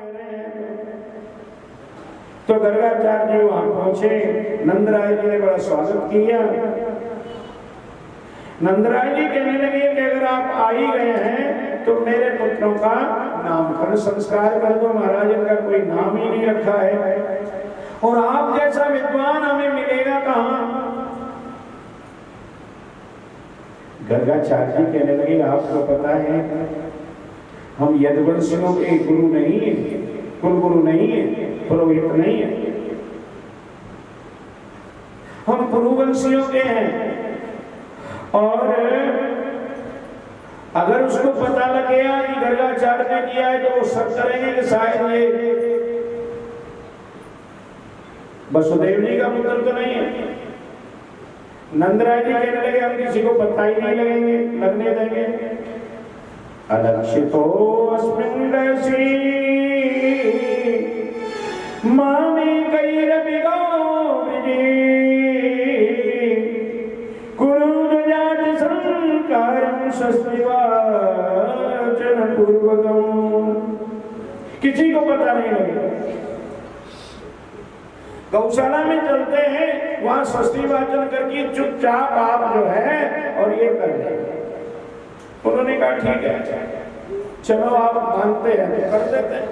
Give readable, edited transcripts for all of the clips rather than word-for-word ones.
कह रहे हैं। तो गर्गाचार्य जी वहां पहुंचे, नंदराय जी ने बड़ा स्वागत किया। नंदराय जी कहने लगे कि अगर आप आ ही गए हैं तो मेरे पुत्रों का नामकरण संस्कार कर दो। महाराज, इनका कोई नाम ही नहीं रखा है और आप जैसा विद्वान हमें मिलेगा कहां। गर्गाचार्य जी कहने लगे, आपको पता है हम यदुवंशियों के गुरु नहीं है, कुलगुरु नहीं है, पुरोहित नहीं है, हम पुरुवंशियों के हैं। और अगर उसको पता लग गया कि गर्गाचार्य ने किया है तो वो सब करेंगे कि शायद ये वसुदेव जी का पुत्र तो नहीं है। नंदराय जी कहने लगे, हम किसी को पता ही नहीं लगने देंगे। अलक्षितो अस्मिन् रसि मामेकैरपि गौरिजी कुरुदजाति संकारं स्वस्तिवाचन पूर्वकम्। किसी को पता नहीं लगेगा। गौशाला में चलते हैं, वहां स्वस्ति वाचन करके चुपचाप आप जो है और ये कर लेंगे। उन्होंने कहा ठीक है, चलो आप मानते हैं तो कर देते हैं।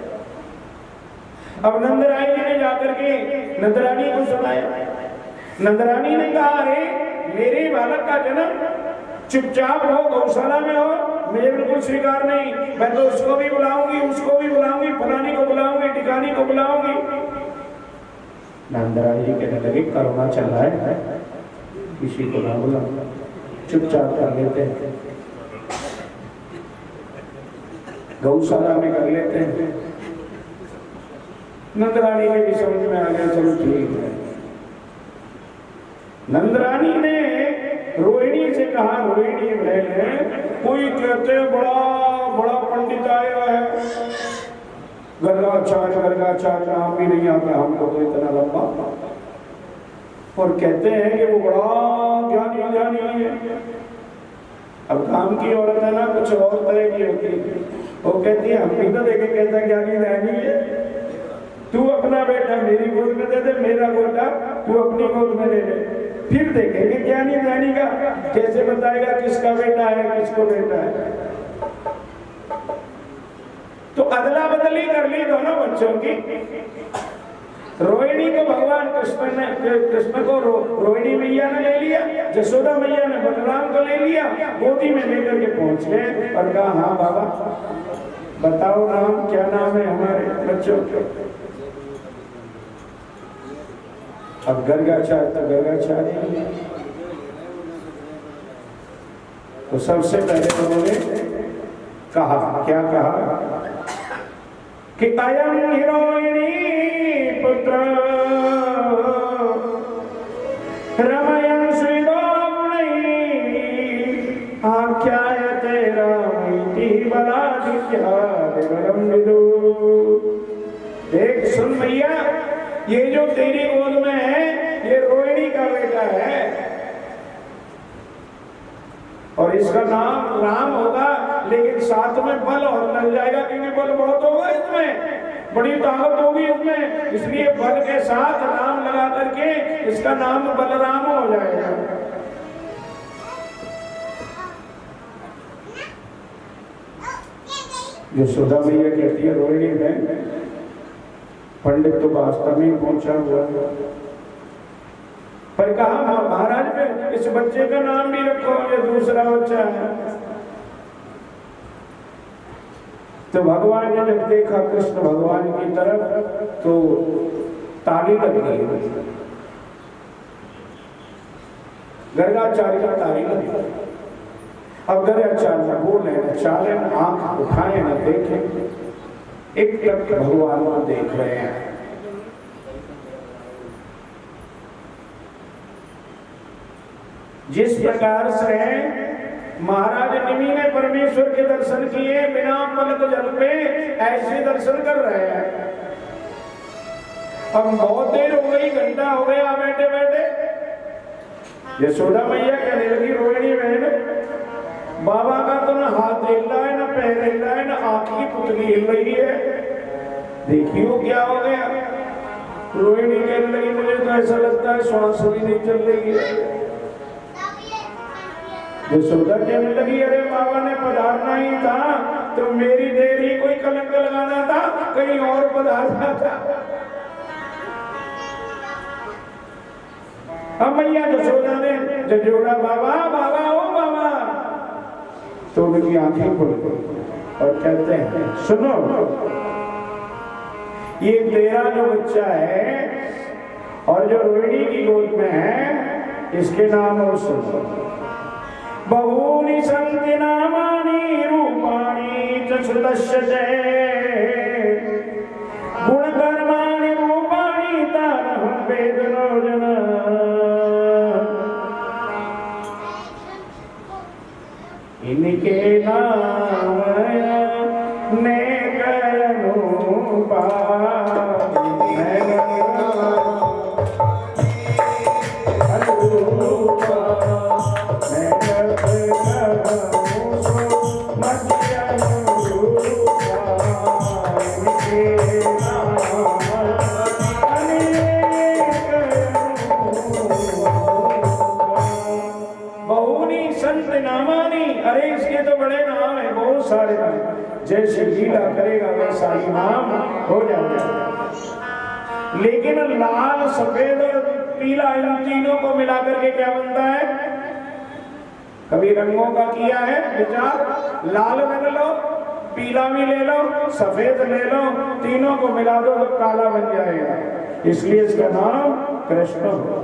अब नंदराय जी ने जाकर के नंदरानी को सुनाया। नंदरानी ने कहा, अरे मेरे बालक का जन्म चुपचाप हो, गौशाला में हो, मुझे बिल्कुल स्वीकार नहीं। मैं तो उसको भी बुलाऊंगी, उसको भी बुलाऊंगी, फलानी को बुलाऊंगी, टिकानी को बुलाऊंगी। नंदराय जी कहने लगे, करुणा चल रहा है, किसी को ना बुला, चुपचाप कर लेते हैं, गौशाला में कर लेते हैं। नंदरानी के भी समझ में आ गया, चलो ठीक है। नंदरानी ने रोहिणी से कहा, रोहिणी बहन, कोई कहते बड़ा पंडित आया है, गर्गाचार्य नाम भी नहीं आता हमको तो इतना लंबा, और कहते हैं कि वो बड़ा ज्ञानी है। अब काम की औरत है ना, कुछ और तरह की होती है। वो कहती है, हम भी तो देखे कहता ज्ञानी रहनी है, तू अपना बेटा मेरी गोद में दे दे, मेरा बेटा तू अपनी गोद में ले ले, फिर देखेंगे ज्ञानी रहनी का कैसे बताएगा किसका बेटा है किसको बेटा है। तो अदला बदली कर ली दोनों बच्चों की। रोहिणी को भगवान कृष्ण को रोहिणी मैया ने ले लिया, यशोदा मैया ने बलराम को ले लिया, गोदी में लेकर के पहुंच गए और कहा, हाँ बाबा बताओ नाम, क्या नाम है हमारे बच्चों का। अब गर्गाचार्य तो सबसे पहले उन्होंने कहा, क्या कहा कि अयम हिरोहिणी पुत्र रमयन् श्रीगोगुणैः आख्यायते रामैति बलादित्या देवरं विदु। देख सुन भैया, ये जो तेरी गोद में है ये रोहिणी का बेटा है और इसका नाम राम होगा, लेकिन साथ में बल और लग जाएगा, क्योंकि बल बहुत होगा इसमें, बड़ी ताकत होगी इसमें, इसलिए बल के साथ राम लगा करके इसका नाम बलराम हो जाएगा। यशोदा मैया कहती है, रोहिणी में पंडित तो वास्तव में पहुंचा हुआ है, पर कहा महाराज में इस बच्चे का नाम भी रखो, ये दूसरा बच्चा है। तो भगवान ने जब देखा कृष्ण भगवान की तरफ तो ताली लग गई, गर्गाचार्य का ताली लग गई। अब गर्गाचार्य बोले न चाले, न आंख उठाए न देखे, एक टक भगवान को देख रहे हैं। जिस प्रकार से महाराज निमि ने परमेश्वर के दर्शन किए बिना पलक जल पे, ऐसे दर्शन कर रहे हैं। अब बहुत देर हो गई, घंटा हो गया बैठे बैठे। यशोदा मैया कहने लगी, रोहिणी बहन बाबा का तो ना हाथ हिल रहा है, ना पैर हिल रहा है, ना आंख की पुतली हिल रही है, देखियो क्या हो गया। रोहिणी कहने लगी मुझे तो ऐसा लगता है श्वास भी नहीं चल रही है। यशोदा कहने लगी अरे बाबा ने पधारना ही था तो मेरी देर ही कोई कलंक लगाना था, कहीं और पधारना था। अब मैया यशोदा ने झंझोड़ा बाबा बाबा ओ बाबा, तो उनकी आंखें खुल गई और कहते हैं सुनो, ये तेरा जो बच्चा है और जो रोहिणी की गोद में है इसके नाम और सुनो। बहूनि सन्ति नामानि रूपाणि च श्रुतस्य च गुणकर्माणि रूपाणि तानहं वेदनो जना। इनके नाम नेक अनुपा अरे इसके तो बड़े नाम है, बहुत सारे नाम, जैसे लीला करेगा वैसा ही नाम हो जाएगा। लेकिन लाल सफेद और पीला इन तीनों को मिलाकर के क्या बनता है? कभी रंगों का किया है विचार, लाल रंग लो, पीला भी ले लो, सफेद ले लो, तीनों को मिला दो तो काला बन जाएगा। इसलिए इसका नाम कृष्ण हो।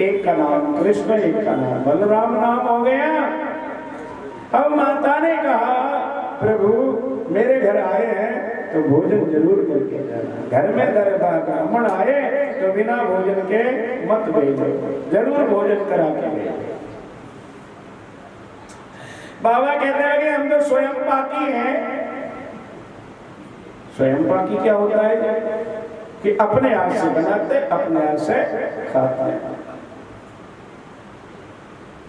एक का नाम कृष्ण, एक का नाम बलराम नाम हो गया। अब माता ने कहा प्रभु मेरे घर आए हैं तो भोजन जरूर करके जाना, घर में दरबार ब्राह्मण आए तो बिना भोजन के मत भेजो, जरूर भोजन करा के भेजो। बाबा कहते हैं कि हम तो स्वयं पाकी हैं। स्वयं पाकी क्या होता है कि अपने हाथ से बनाते अपने हाथ से खाते हैं।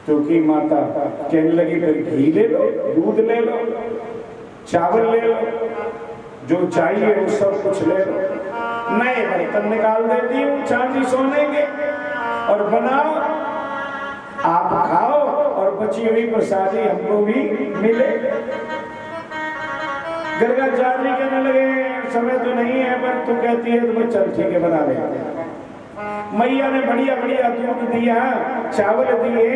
क्योंकि माता कहने लगी फिर घी ले लो, दूध ले लो, चावल ले लो, जो चाहिए वो सब कुछ ले लो, नए बर्तन निकाल देती हूँ चांदी सोने के और बनाओ, आप खाओ और बची हुई प्रसादी हमको भी मिले। गर्गाचार्य कहने लगे समय तो नहीं है पर तू कहती है तो चल ठीक है बना ले। मैया ने बढ़िया बढ़िया दूध दिया, चावल दिए,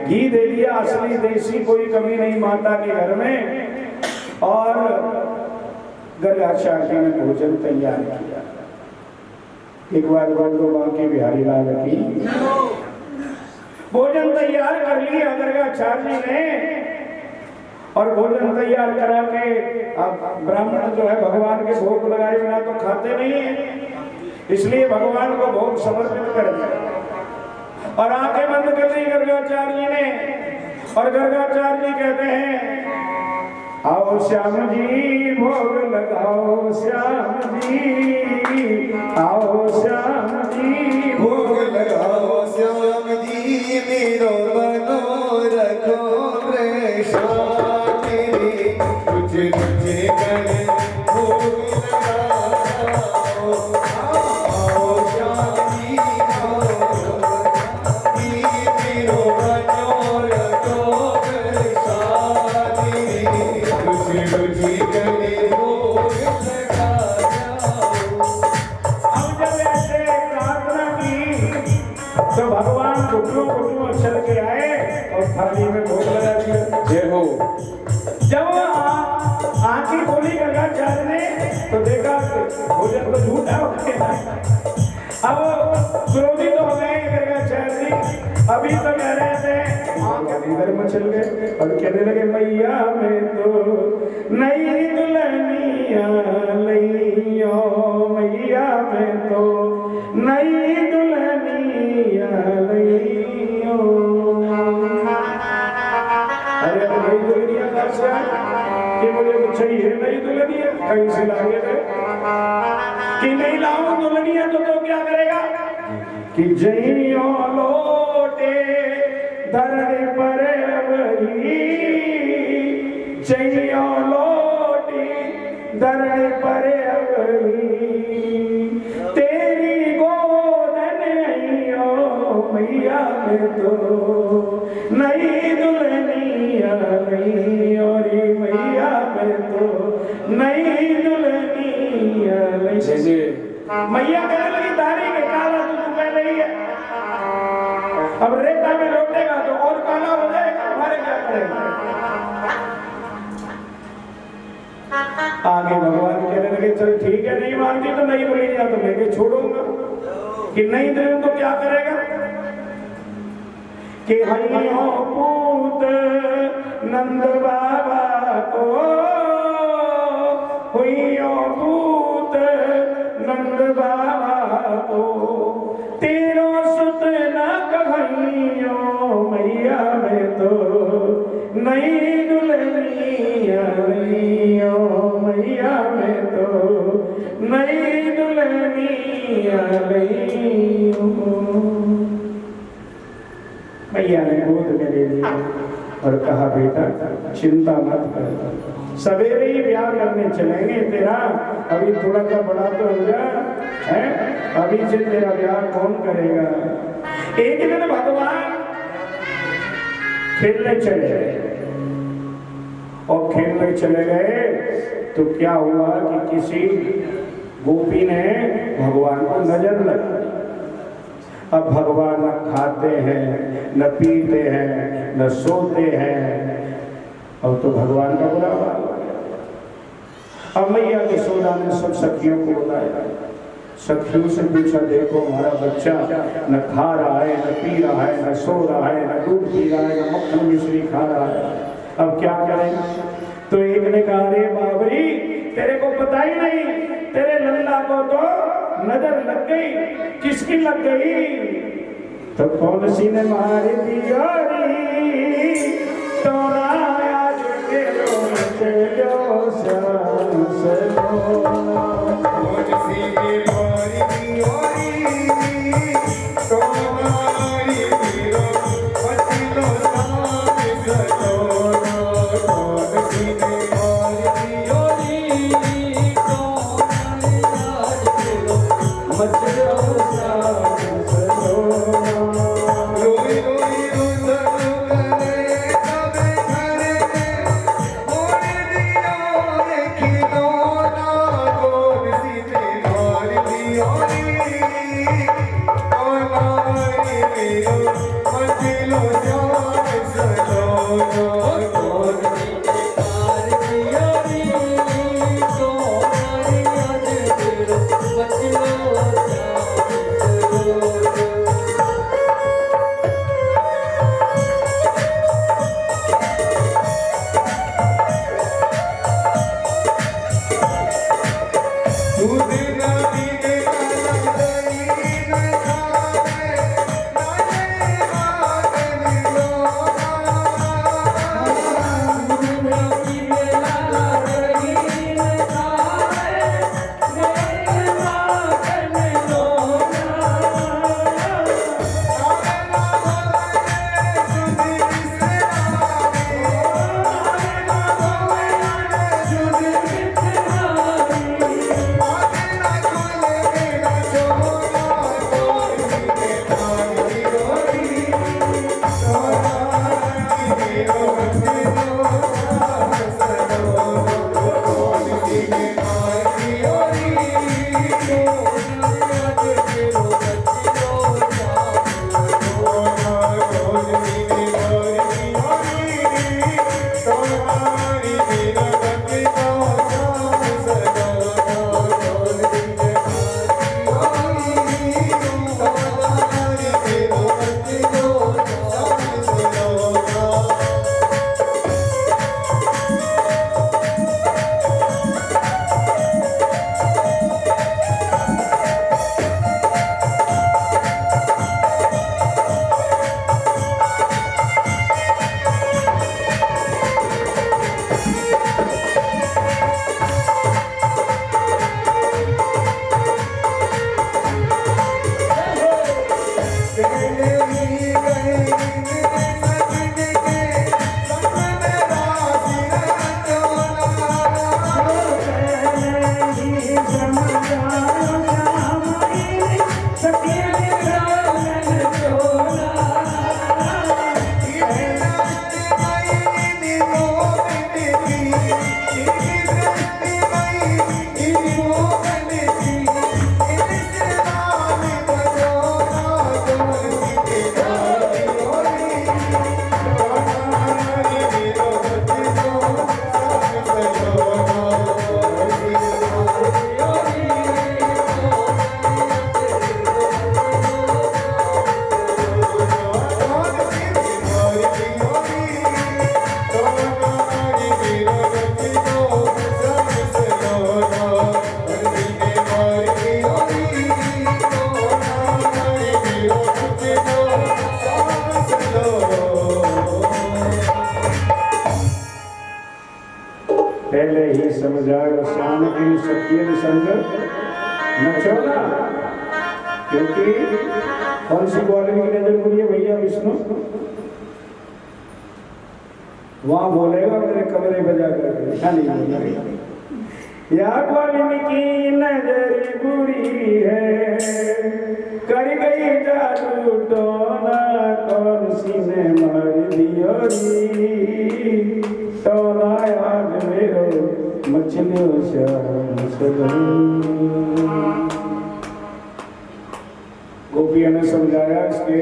घी दे दिया, असली देसी, कोई कमी नहीं माता के घर में। और गर्गाचार्य ने भोजन तैयार किया। एक बार बोल दो बाकी बिहारी लाल की भोजन तैयार कर लिया गर्गाचार्य ने। और भोजन तैयार करा के अब ब्राह्मण जो है भगवान के भोग लगाए बिना तो खाते नहीं है, इसलिए भगवान को भोग समर्पित कर दिया। और आंखें बंद कर दी गर्गाचार्य ने। और गर्गाचार्य कहते हैं आओ श्याम जी भोग लगाओ, श्याम जी आओ, श्याम जी भोग लगाओ, श्याम जी मेरो बनो रखो कृष्णा तेरे कुछ तुझे करे भोग लगाओ। आओ श्याम जी आओ, मेरो बनो रखो कृष्णा तेरे कुछ तुझे करे भोग लगाओ। अब जब ऐसे प्रार्थना की तो भगवान घुटनों घुटनों चल के आए और थाली में भोग लगा दिया। जय हो। जब आंखें खोली गर्गाचार्य ने तो देखा भोजन तो झूठा हो गया। अब क्रोधित हो गए गर्गाचार्य। अभी तो कह रहे थे इधर मचल गए और कहने लगे मैया में तो नई दुल्हनिया लइयो, मैया में तो नई दुल्हनिया लइयो। अरे नई दुल्हनिया कहाँ से आए कि मुझे तो चाहिए नई दुल्हनिया, कहीं से लागे थे कि नहीं लाऊं दुल्हनिया तो क्या करेगा कि जइयो लोटे धरने पर वही, जइयो लोटी धरणी पर अवई तेरी गोद नहीं ओ मैया में तो नई दुल्हनिया नहीं और मैया में तो नई दुल्हनिया नहीं। मैया कहने लगी दाढ़ी के काला तो पहले ही है, अब रेता में लौटेगा तो और काला हो जाएगा, हमारे क्या करेगा। आगे भगवान कहने लगे चल ठीक है नहीं मानती तो नहीं बोली जा तो लेके छोड़ूंगा, कि नहीं दे तो क्या करेगा। कि हरियो पूत नंद बाबा को हुइयो पूत नंद बाबा को तेरो सुत न कहियो मैया में तो नई दुल्हनिया मैया में तो नई दुल्हनिया मैया ने गोद में ले लिया और कहा बेटा चिंता मत कर, सवेरे ही ब्याह करने चलेंगे तेरा, अभी थोड़ा सा बड़ा तो हो जा है, अभी से तेरा ब्याह कौन करेगा। एक दिन भगवान खेलने चले गए और खेलने चले गए तो क्या हुआ कि किसी गोपी ने भगवान को नजर लगा। अब भगवान न खाते हैं न पीते हैं न सोते हैं, अब तो भगवान का बुरा हाल हो गया। अब मैया यशोदा ने सब सखियों को बुलाया, सखियों से पूछा देखो हमारा बच्चा न खा रहा है न पी रहा है न सो रहा है न दूध पी रहा है न मक्खन मिश्री खा रहा है, अब क्या करें। तो एक ने कहा अरे बाबरी तेरे को पता ही नहीं, तेरे लल्ला को तो नजर लग गई। किसकी लग गई? तो कौन सी ने मारी दियारी तो आज के चलो सलो कौन सी ने मारी दियारी तो मारी दियो पतिलो साथ सलोना, कौन सी ने मारी दियारी तो आज के मचलो साथ सलोना। रोई रोई रोई पहले ही समझाया श्याम की सखियन संग न छोड़ा, क्योंकि कौन सी ग्वालिन की नजर पड़ी है भैया विष्णु, वहां बोलेगा मेरे कमरे बजा कर या ग्वालिन की नजर बुरी है, कर गई जादू टोना, कौन सी ने मार दियो री, टोना आज मेरो मछलियों से गोपियों ने समझाया इसके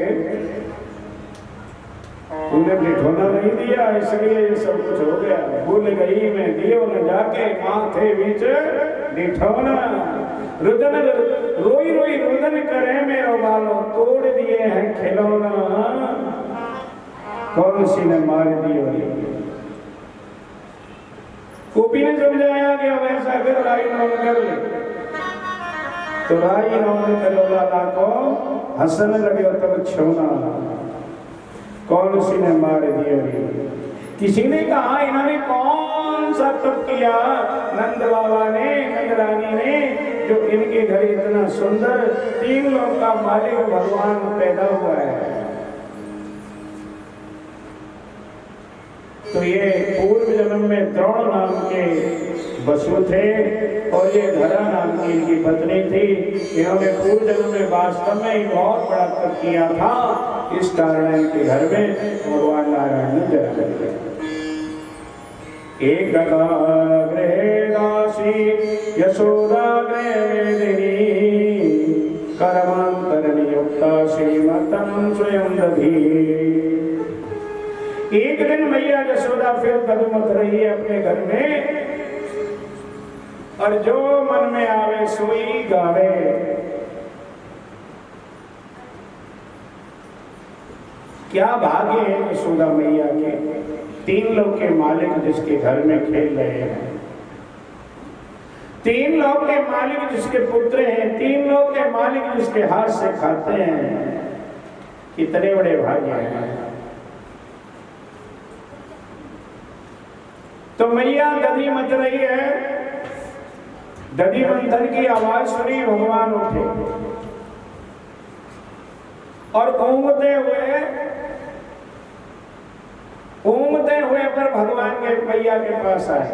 तूने बिठोना नहीं दिया इसलिए ये सब कुछ हो गया, भूल गई मैं दियो न जाके माथे बीच बिठोना, रुदन रोई रोई रुदन करे मेरो बालो, तोड़ दिए हैं खिलौना, कौन सी ने मार दियो। गोपी ने समझाया कि अब ऐसा कर राई नौन कर ले, तो राई नौन करो लाला को हंसने लगे तब छोना, कौन सी ने मार दिया। किसी ने कहा इन्होंने कौन सा तप किया नंद बाबा ने, नंद रानी ने, जो इनके घर इतना सुंदर 3 लोक का मालिक भगवान पैदा हुआ है। तो ये पूर्व जन्म में द्रोण नाम के वसु थे और ये धरा नाम की इनकी पत्नी थी। इन्होंने पूर्व जन्म में वास्तव में ही बहुत बड़ा तप किया था, इस कारण इनके घर में भगवान नारायण ने जन्म लिया। एक गृहे दासी यशोदा गृहे कर्मांतर नियुक्ता श्रीमतम स्वयं दधी। एक दिन मैया यशोदा फिर कदम मत रही है अपने घर में, और जो मन में आवे सोई गावे। क्या भाग्य है यशोदा मैया के, 3 लोक के मालिक जिसके घर में खेल रहे हैं, 3 लोक के मालिक जिसके पुत्र हैं, 3 लोक के मालिक जिसके हाथ से खाते हैं, कितने बड़े भाग्य हैं। तो मैया दधी मच रही है, दधी मंथन की आवाज सुनी, भगवान उठे और ऊँघते हुए पर भगवान के मैया के पास आए।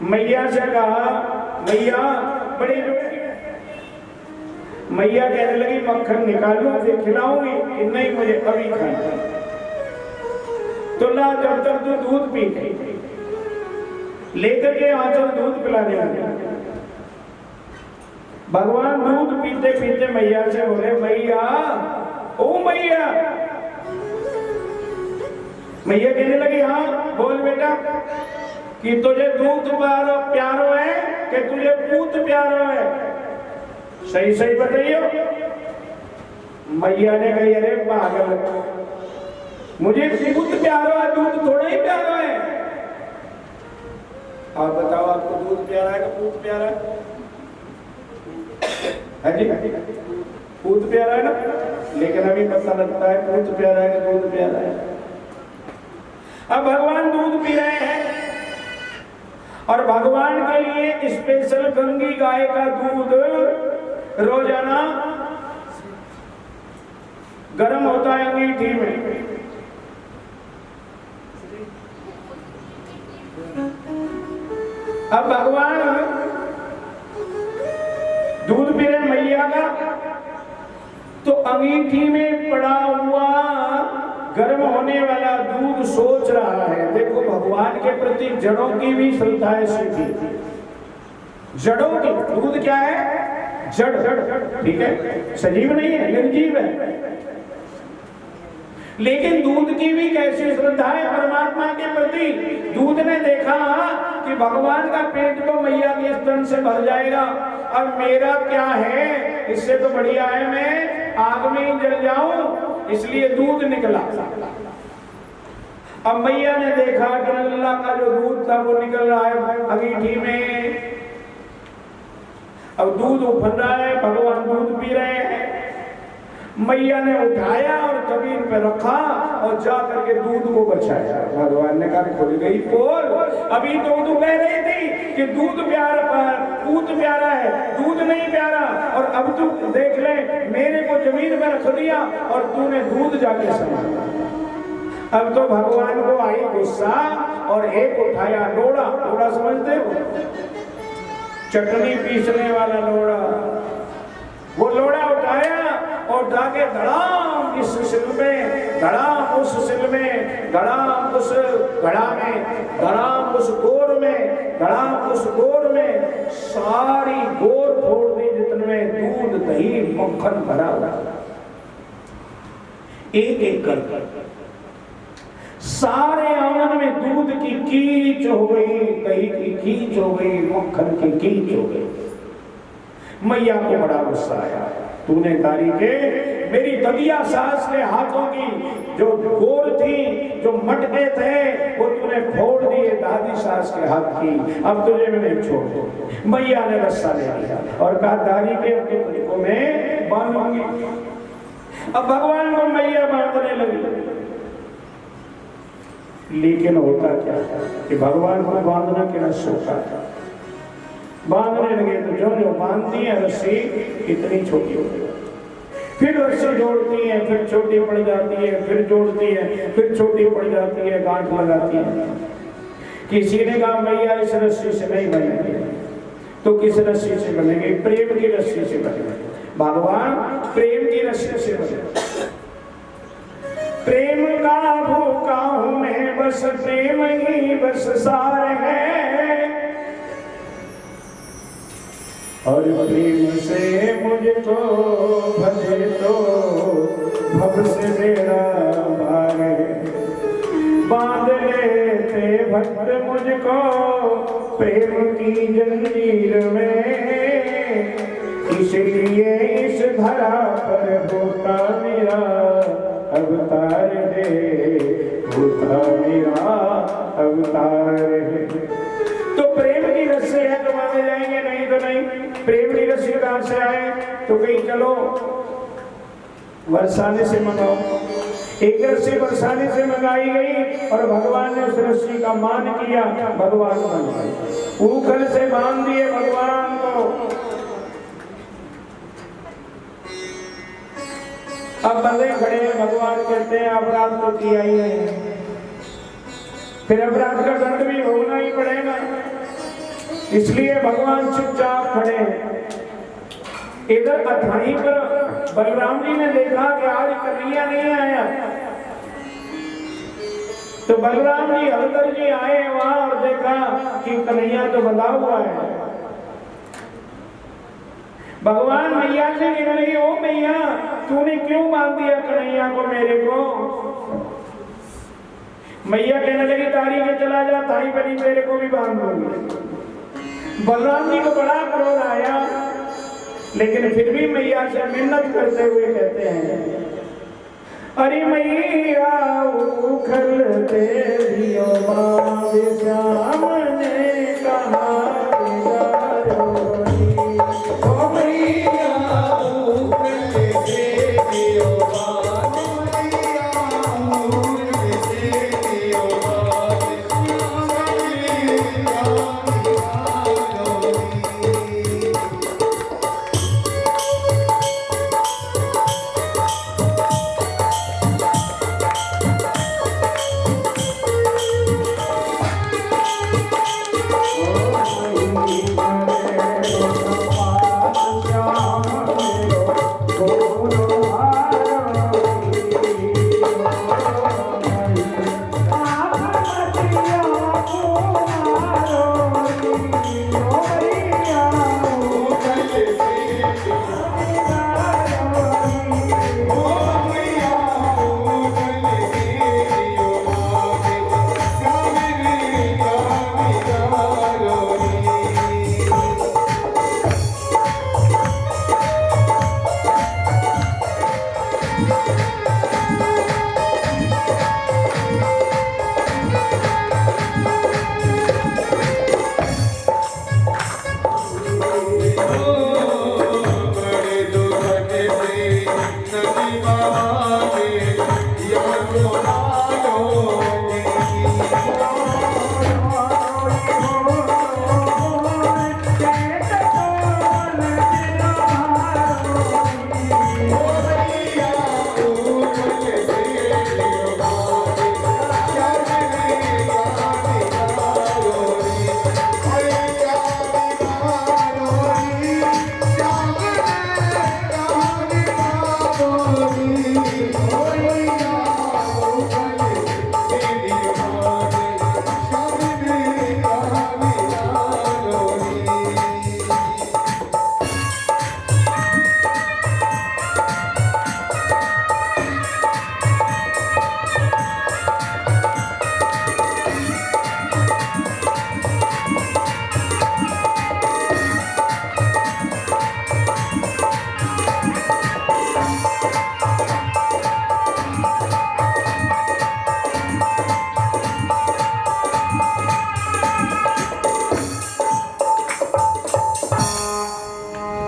मैया से कहा, मैया बड़ी मैया कहने लगी मक्खन निकालूं फिर खिलाऊंगी कि नहीं, मुझे अभी खाना। तो ला जब तक तू दूध पी गई, लेकर के आंचल दूध पिलाने लगे। भगवान दूध पीते पीते मैया से बोले, मैया ओ मैया। मैया कहने लगी, हाँ बोल बेटा, कि तुझे दूध प्यारो है कि तुझे पूत प्यारो है, सही सही बताइए। मैया ने कही, अरे पागल, मुझे दूध प्यारा है, दूध थोड़ा ही प्यारा है। आप बताओ, आपको दूध प्यारा है कि पूत प्यारा है? हाँ जी, पूत प्यारा है ना, लेकिन अभी पता लगता है पूत प्यारा है कि दूध प्यारा है। अब भगवान दूध पी रहे हैं और भगवान के लिए स्पेशल गंगी गाय का दूध रोजाना गर्म होता है अंगीठी में। अब भगवान दूध पी रहे मैया का, तो अंगीठी में पड़ा हुआ गर्म होने वाला दूध सोच रहा है। देखो, भगवान के प्रति जड़ों की भी श्रद्धा ऐसी थी। जड़ों की, दूध क्या है? जड़, ठीक है, सजीव नहीं है, निर्जीव है। लेकिन दूध की भी कैसी श्रद्धा है परमात्मा के प्रति। दूध ने देखा कि भगवान का पेट तो मैया के स्तन से भर जाएगा, अब मेरा क्या है, इससे तो बढ़िया है मैं आग में ही जल जाऊं, इसलिए दूध निकला। अब मैया ने देखा कि अल्लाह का जो दूध था वो निकल रहा है अंगीठी में। अब दूध उफल रहा है, भगवान दूध पी रहे हैं। मैया ने उठाया और जमीन पे रखा और जा करके दूध को बचाया। भगवान ने कहा खुल गई पोल, अभी तो तू कह रही थी कि दूध प्यारा, पूत प्यारा है, दूध नहीं प्यारा, और अब तू देख ले मेरे को जमीन पर रख दिया और तूने दूध जाके संभाला। अब तो भगवान को आई गुस्सा और एक उठाया लोड़ा। लोड़ा समझते हो, चटनी पीसने वाला लोड़ा। वो लोड़ा उठाया और जाके धड़ाम इस सिल में, धड़ाम उस सिल में, धड़ाम उस घड़ा में, धड़ाम उस गोर में, धड़ाम उस गोर में, सारी गोर फोड़ दी जितने दूध दही मक्खन भरा हुआ, एक एक कर सारे आंगन में दूध की कीच हो गई, दही की कीच हो गई, मक्खन की कीच हो गई। मैया को बड़ा गुस्सा आया, तूने तारी के मेरी ददिया सास के हाथों की जो गोर थी, जो मटके थे, वो तूने फोड़ दिए दादी सास के हाथ की, अब तुझे मैं नहीं छोड़। मैया ने रस्सा ले लिया और कहा दादी के तुझको मैं बांधूंगी। अब भगवान को मैया बांधने लगी, लेकिन होता क्या कि भगवान को बांधना क्या सोता था। बांधने लगे तो जो बांधती है रस्सी इतनी छोटी हो गई, फिर रस्सी जोड़ती है, फिर छोटी पड़ जाती है, फिर जोड़ती है, फिर छोटी पड़ जाती है, गांठ लगाती है। किसी ने कहा मैया इस रस्सी से नहीं बनेगी, तो किस रस्सी से बनेगी? प्रेम की रस्सी से बनेगी। भगवान प्रेम की रस्सी से बने। प्रेम का भूखा हूं मैं, बस प्रेम ही बस सार है, और प्रेम से मुझको भजे तो भव से मेरा भार है। बांध लेते भक्त मुझको प्रेम की जंजीर में, इसलिए इस धरा पर होता मेरा अवतार है, होता मेरा अवतार है। तो प्रेम की रस्सी है तो माने जाएंगे, नहीं तो नहीं। प्रेम की रस्सी कहां से आए? तो कहीं चलो बरसाने से मंगाओ। एक रस्सी बरसाने से मंगाई गई और भगवान ने उस रस्सी का मान किया, भगवान बन गए। ऊखल से बांध दिए भगवान को। अब बंदे खड़े हैं, भगवान कहते हैं अपराध तो किया ही नहीं, फिर अपराध का दंड भी भोगना ही पड़ेगा, इसलिए भगवान चुपचाप खड़े हैं। इधर अथाई पर बलराम जी ने देखा कि आज कन्हैया नहीं आया, तो बलराम जी हलधर जी आए वहां और देखा कि कन्हैया तो बंधा हुआ है। भगवान मैया से गिर रही, ओ मैया तूने क्यों बांध दिया कन्हैया को मेरे को? मैया कहने लगी तारी में चला जा, ताई बनी तेरे को भी बांध दूंगी। बलराम जी को बड़ा क्रोध आया, लेकिन फिर भी मैया से मिन्नत करते हुए कहते हैं, अरे मैया उखल तेरियो बांध श्याम ने कहा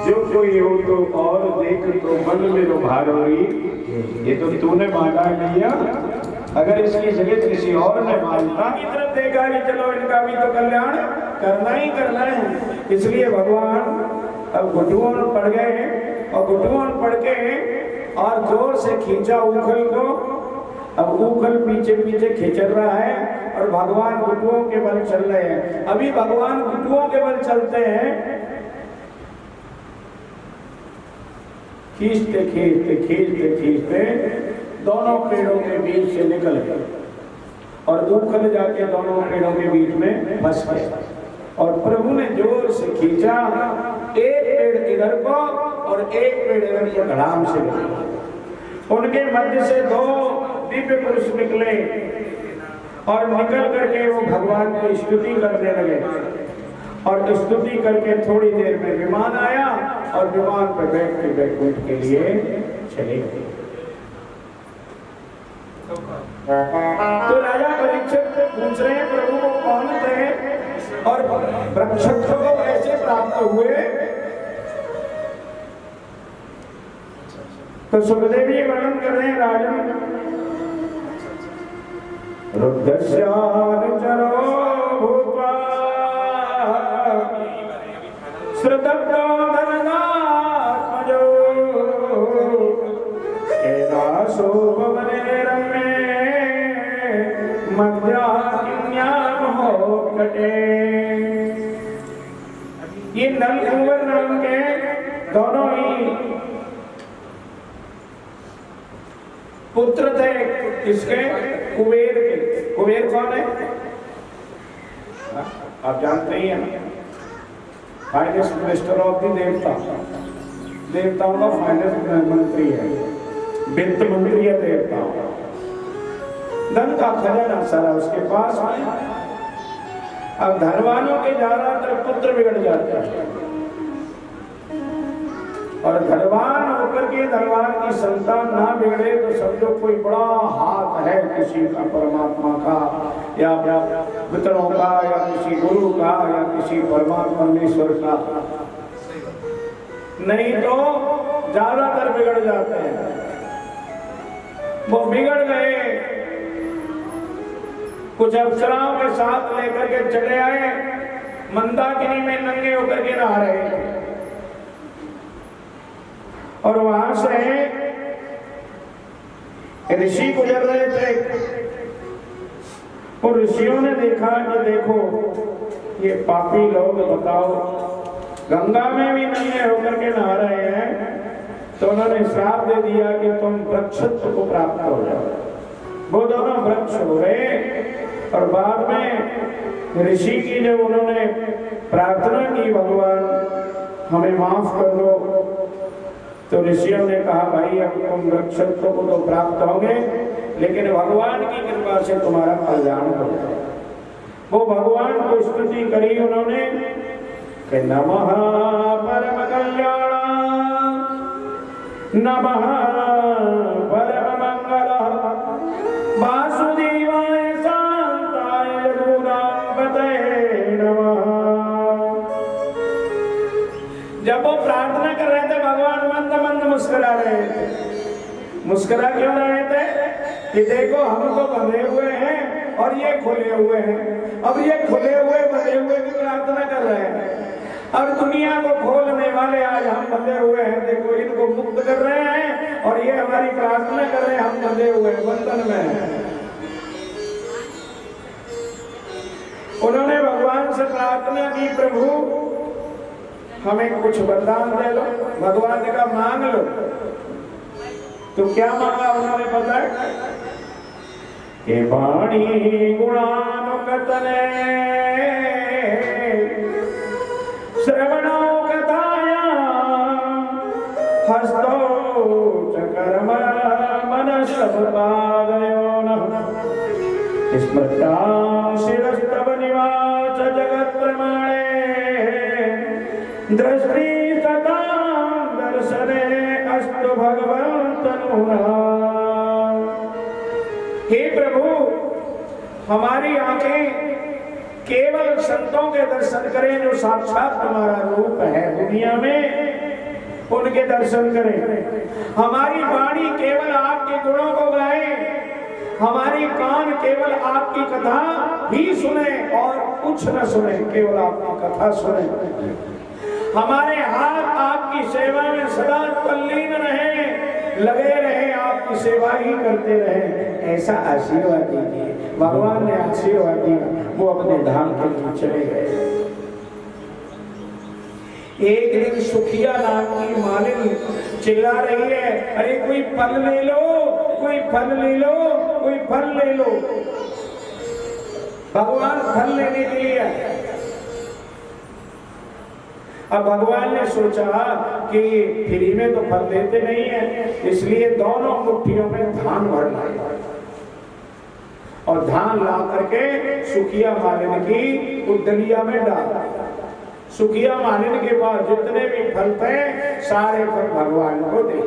जो कोई हो तो और देख तो मन में लो भारोरी, ये तो तूने मांगा लिया, अगर इसकी जगह किसी और ने मांगा की तरफ देखा कि चलो इनका भी तो कल्याण करना है, इसलिए भगवान अब घुटुओं में पड़ गए और घुटुओं में पड़ के और जोर से खींचा उखल को। अब उखल पीछे पीछे खींच रहा है और भगवान घुटुओं के बल चल रहे हैं। अभी भगवान घुटुओं के बल चलते हैं, खींचते खींचते खींचते खींचते दोनों पेड़ों के बीच से निकल गए और उखल जाके दोनों पेड़ों के बीच में फंस गए। और प्रभु ने जोर से खींचा, एक पेड़ इधर को और एक पेड़ इधर को धड़ाम से निकला। उनके मध्य से दो दिव्य पुरुष निकले और निकल करके वो भगवान की स्तुति करने लगे और स्तुति करके थोड़ी देर में विमान आया और विमान पर बैठ के बैकुंठ के लिए चले गए। तो राजा परीक्षित पूछ रहे हैं प्रभु को कौन थे और ब्रह्मक्षत्र को कैसे प्राप्त हुए। तो सुखदेव जी वर्णन कर रहे हैं, राजन रुद्रस्यानुचरो भूत्वा श्रुतब्दो धनदात्मजो कैलासो भवने रम्ये मध्याह्नियामहोत्कटे। ये नल कुंवर नाम के दोनों ही पुत्र थे, इसके कुबेर के। कुबेर कौन है आप जानते ही हैं, फाइनेंस मिनिस्टर ऑफ द देवता, देवताओं का फाइनेंस मंत्री है, वित्त मंत्री है देवताओं का। धन का खजाना सारा उसके पास है। अब धनवानों के ज्यादातर पुत्र बिगड़ जाते हैं और धनवान होकर के धनवान की संतान ना बिगड़े तो समझो कोई बड़ा हाथ है किसी का, परमात्मा का या पितरों का या किसी गुरु का या किसी परमात्मा परमेश्वर का, नहीं तो ज्यादातर बिगड़ जाते हैं। वो बिगड़ गए, कुछ अप्सराओं के साथ लेकर के चले आए, मंदाकिनी में नंगे होकर के नहा रहे थे और वहां से ऋषि गुजर रहे थे और ऋषियों ने देखा कि देखो ये पापी लोग, बताओ गंगा में भी नंगे होकर के नहा रहे हैं, तो उन्होंने श्राप दे दिया कि तुम वृक्षत्व को प्राप्त हो जाओ। वो दोनों वृक्ष हो गए और बाद में ऋषि की जब उन्होंने प्रार्थना की भगवान हमें माफ कर दो, तो ऋषियों ने कहा भाई अब तुम वृक्षत्व को तो प्राप्त होंगे लेकिन भगवान की कृपा से तुम्हारा कल्याण हो जाए। वो भगवान को स्तुति करी उन्होंने कि नमः परम कल्याण, नमः परम मंगल, वासुदेवाय शांताय रघुनाथपतये नमः। जब वो प्रार्थना कर रहे थे भगवान मंद मंद मुस्कुरा रहे थे। मुस्कुरा क्यों रहे थे? कि देखो हम तो बंधे हुए हैं और ये खुले हुए हैं। अब ये खुले हुए बंधे हुए की प्रार्थना कर रहे हैं, अब दुनिया को खोलने वाले आज हम बंधे हुए हैं, देखो इनको मुक्त कर रहे हैं और ये हमारी प्रार्थना कर रहे हैं, हम बंधे हुए बंधन में हैं। उन्होंने भगवान से प्रार्थना की, प्रभु हमें कुछ वरदान दे लो। भगवान ने कहा मांग लो। तो क्या मांगा उन्होंने बताया कि वाणी गुणानुकतने श्रवणो कथाया हस्तो च कर्म मनसपादयोनः स्मृता शिरस्तव निवास जगत् प्रमाणे दृष्टि तथा दर्शने अस्तु भगवन्तनुना। हे प्रभु, हमारी आंखें केवल संतों के दर्शन करें जो साक्षात तुम्हारा रूप है दुनिया में, उनके दर्शन करें। हमारी वाणी केवल आपके गुणों को गाए, हमारी कान केवल आपकी कथा ही सुने और कुछ न सुने, केवल आपकी कथा सुने। हमारे हाथ आपकी सेवा में सदा तल्लीन रहे, लगे रहे, आपकी सेवा ही करते रहे, ऐसा आशीर्वाद दीजिए। भगवान ने आशीर्वाद दिया, वो अपने धाम के लिए चले गए। एक दिन सुखिया नाम की मालिन चिल्ला रही है, अरे कोई फल ले लो, कोई फल ले लो, कोई फल ले लो। भगवान फल लेने के लिए आए। अब भगवान ने सोचा कि फ्री में तो फल देते नहीं है, इसलिए दोनों मुट्ठियों में धान भर लाए और धान ला करके सुखिया मालिन की उद्दलिया में डाला। सुखिया मालिन के पास जितने भी फल थे सारे फल भगवान को दे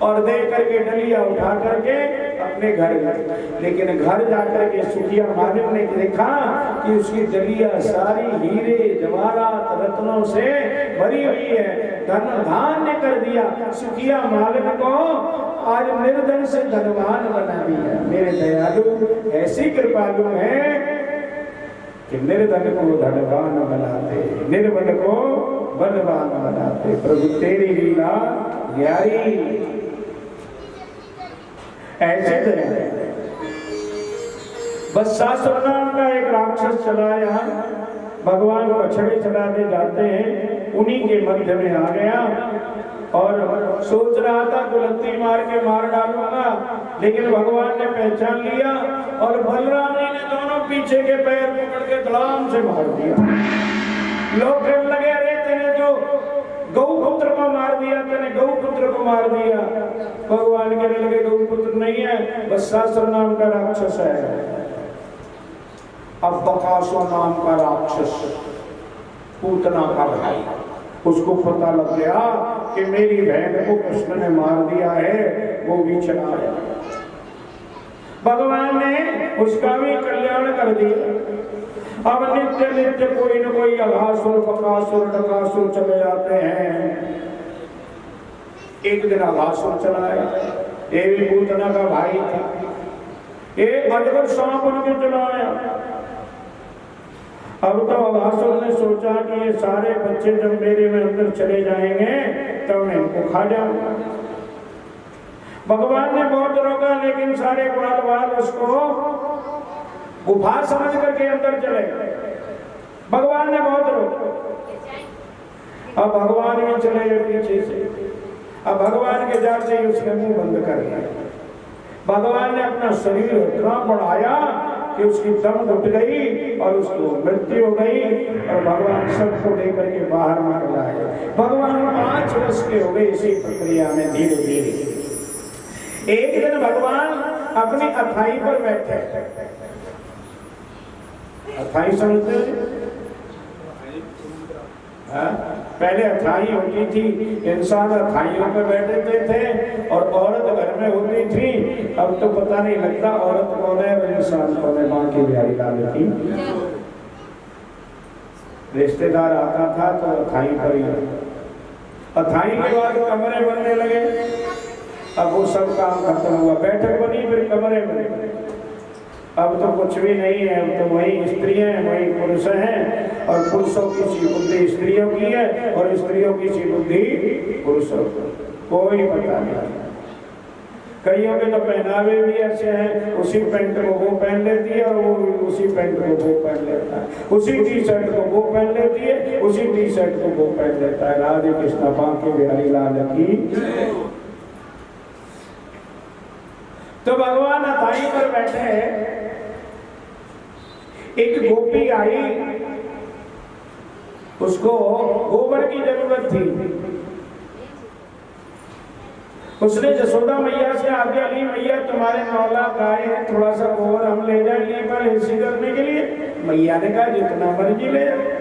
और दे करके डलिया उठा करके अपने घर गए। लेकिन घर जाकर के सुखिया मालिन ने देखा कि उसकी डलिया सारी हीरे जवाहरात रत्नों से भरी हुई है, धन धान्य कर दिया। सुखिया मालिन को आज निर्धन से धनवान बना दिया। मेरे दयालु ऐसी कृपालु है कि निर्धन को धनवान बनाते, निर्बल को बलवान बनाते। प्रभु तेरी लीला न्यारी ऐसे बत्सासुर नाम का एक राक्षस चला यहाँ, भगवान बछड़े चलाने जाते हैं, उन्हीं के मध्य में आ गया और सोच रहा था दुलत्ती मार के मार डालूंगा, लेकिन भगवान ने पहचान लिया और बलराम जी ने दोनों पीछे के पैर पकड़ के धड़ाम से मार दिया। लोग कहने लगे अरे तेने तो गौपुत्र को मार दिया, तेने गौपुत्र को मार दिया। भगवान कहने लगे गौपुत्र नहीं है, बत्सासुर नाम का राक्षस है। अब बकासुर नाम का राक्षस पूतना का भाई, उसको पता लग गया कि मेरी बहन को कृष्ण ने मार दिया है, वो भी चला आया। भगवान ने उसका भी कल्याण कर दिया। अब नित्य नित्य कोई न कोई अघासुर बकासुर डकासुर चले जाते हैं। एक दिन अघासुर चला आया, ये भी पूतना का भाई था। एक अजगर सांप उनके चला आया। अब तो अघासुर ने सोचा कि ये सारे बच्चे जब मेरे में अंदर चले जाएंगे तब मैं इनको खा जाऊंगा। भगवान ने बहुत रोका, लेकिन सारे गुणालवाल उसको गुफा समझ करके अंदर चले गए। भगवान ने बहुत रोका। अब भगवान भी चले गए पीछे से। अब भगवान के जाते ही उसने मुंह बंद कर दिया। भगवान ने अपना शरीर इतना बढ़ाया कि उसकी दम घुट गई और उसको मृत्यु हो गई और भगवान सबको लेकर के बाहर मार लाए। भगवान 5 वर्ष के हो गए इसी प्रक्रिया में धीरे धीरे। एक दिन भगवान अपनी अथाई पर बैठे। अथाई समझते हैं? पहले अथाई होती थी, इंसान अथाइयों पे बैठते थे और औरत घर में होती थी। अब तो पता नहीं लगता औरत कौन है और इंसान कौन है। माँ की बिहारी डाल थी, रिश्तेदार आता था तो अथाई पर ही। अथाई के बाद कमरे बनने लगे। अब वो सब काम खत्म हुआ, बैठक बनी, फिर कमरे बने। अब तो कुछ भी नहीं है, अब तो वही स्त्रियां हैं, वही पुरुष हैं, और पुरुषों की सी बुद्धि स्त्रियों की है और स्त्रियों की सी बुद्धि पुरुषों की, कोई पता नहीं। कईयों के तो पहनावे भी ऐसे हैं, उसी पैंट को वो पहन लेती है और वो उसी पैंट को वो पहन लेता है, उसी टी शर्ट को वो पहन लेती है, उसी टी शर्ट को वो पहन लेता है। राधे कृष्ण बांके बिहारी लाल की। तो भगवान अथाई पर बैठे, एक गोपी आई, उसको गोबर की जरूरत थी। उसने जसोदा मैया से आज्ञा ली, मैया तुम्हारे 9 लाख गाय हैं, थोड़ा सा गोबर हम ले जाएंगे पर हिस्सी करने के लिए। मैया ने कहा जितना मर्जी ले जाए।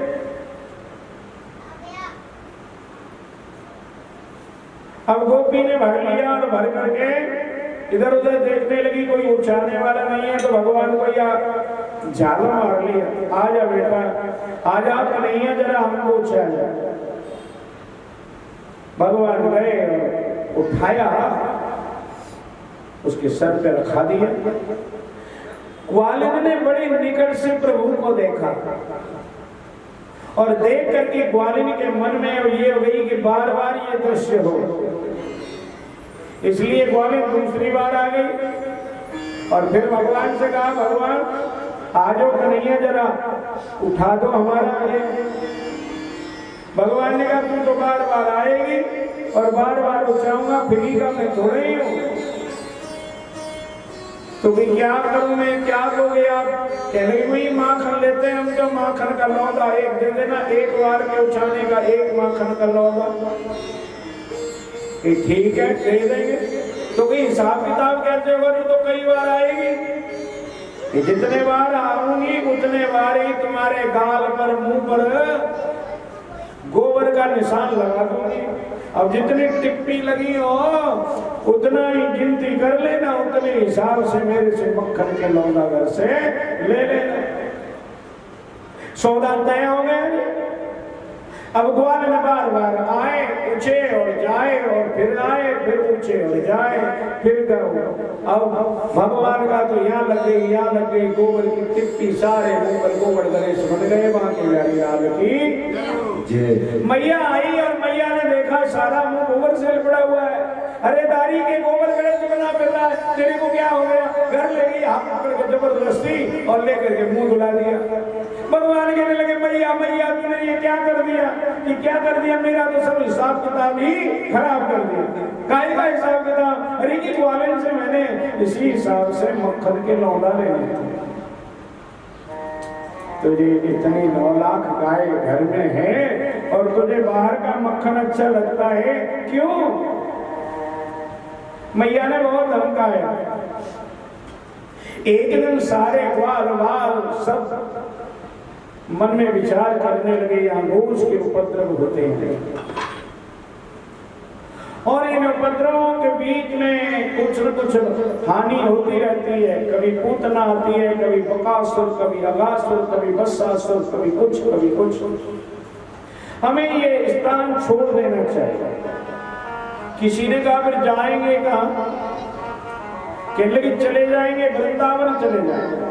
अब गोपी ने भर लिया और भर करके इधर उधर देखने लगी, कोई उछालने वाला नहीं है, तो भगवान को या झाला मार लिया, आजा बेटा आजा, कन्हैया जरा हमको उछाल। भगवान गए, उठाया, उसके सर पे रखा दिया। ग्वालिन ने बड़े निकट से प्रभु को देखा और देख करके ग्वालिन के मन में ये हो गई कि बार बार ये दृश्य हो, इसलिए ग्वालिन दूसरी बार आ गई और फिर भगवान से कहा, भगवान आजो कन्हैया जरा उठा दो हमारा ये। भगवान ने कहा तू तो बार बार आएगी और बार बार उठाऊंगा, फ्री का मैं थोड़े ही हूं। तो भी क्या करूं मैं, क्या दोगे आप? कहने वही माखन लेते हैं हम, तो माखन का लौदा एक दे देना, एक बार के उठाने का एक माखन का लौदा। ठीक है दे देंगे। तो कोई हिसाब किताब कैसे होगा, तो कई बार आएगी, जितने बार आऊंगी उतने बार ही तुम्हारे गाल पर मुंह पर गोबर का निशान लगा दूंगी। अब जितनी टिप्पी लगी हो उतना ही गिनती कर लेना, उतने हिसाब से मेरे से मक्खन के लौंदा घर से ले लेना। सौदा तय हो गए। अब ग्वालिन बार बार आए, पूछे और जाए और फिर आए, फिर पूछे और जाए, फिर गए। अब भगवान का तो यहाँ लग गई गोबर की टिप्पी, सारे गोबर गोबर गणेश बन गए। वहां की लाल की मैया आई और मैया ने देखा सारा मुंह गोबर से लिपड़ा हुआ है। अरे दारी के गोबर गणेश बना फिर रहा है, तेरे को क्या हो गया? घर ले गई, हाथ पकड़ के जबरदस्ती और लेकर के मुंह धुला दिया। भगवान कहने लगे, मैया मैया तूने ये क्या कर दिया? कि क्या कर दिया? मेरा तो सब हिसाब किताब ही खराब कर दिया। काहे का हिसाब किताब? अरे की ग्वालिन से मैंने इसी हिसाब से मक्खन के लौंदा ले लिया। तुझे इतनी 9 लाख गाय घर में है और तुझे बाहर का मक्खन अच्छा लगता है, क्यों? मैया ने बहुत धमकाया। एक दिन सारे ग्वाल वाल सब मन में विचार करने लगे, यहाँ रोज के उपद्रव होते हैं और इन उपद्रवों के बीच में कुछ न कुछ हानि होती रहती है। कभी पूतना आती है, कभी बकासुर, कभी अगासुर, कभी बस्सासुर, कभी कुछ। हमें ये स्थान छोड़ देना चाहिए। किसी ने कहा फिर जाएंगे कहाँ? कहने लगे चले जाएंगे वृंदावन चले जाएंगे।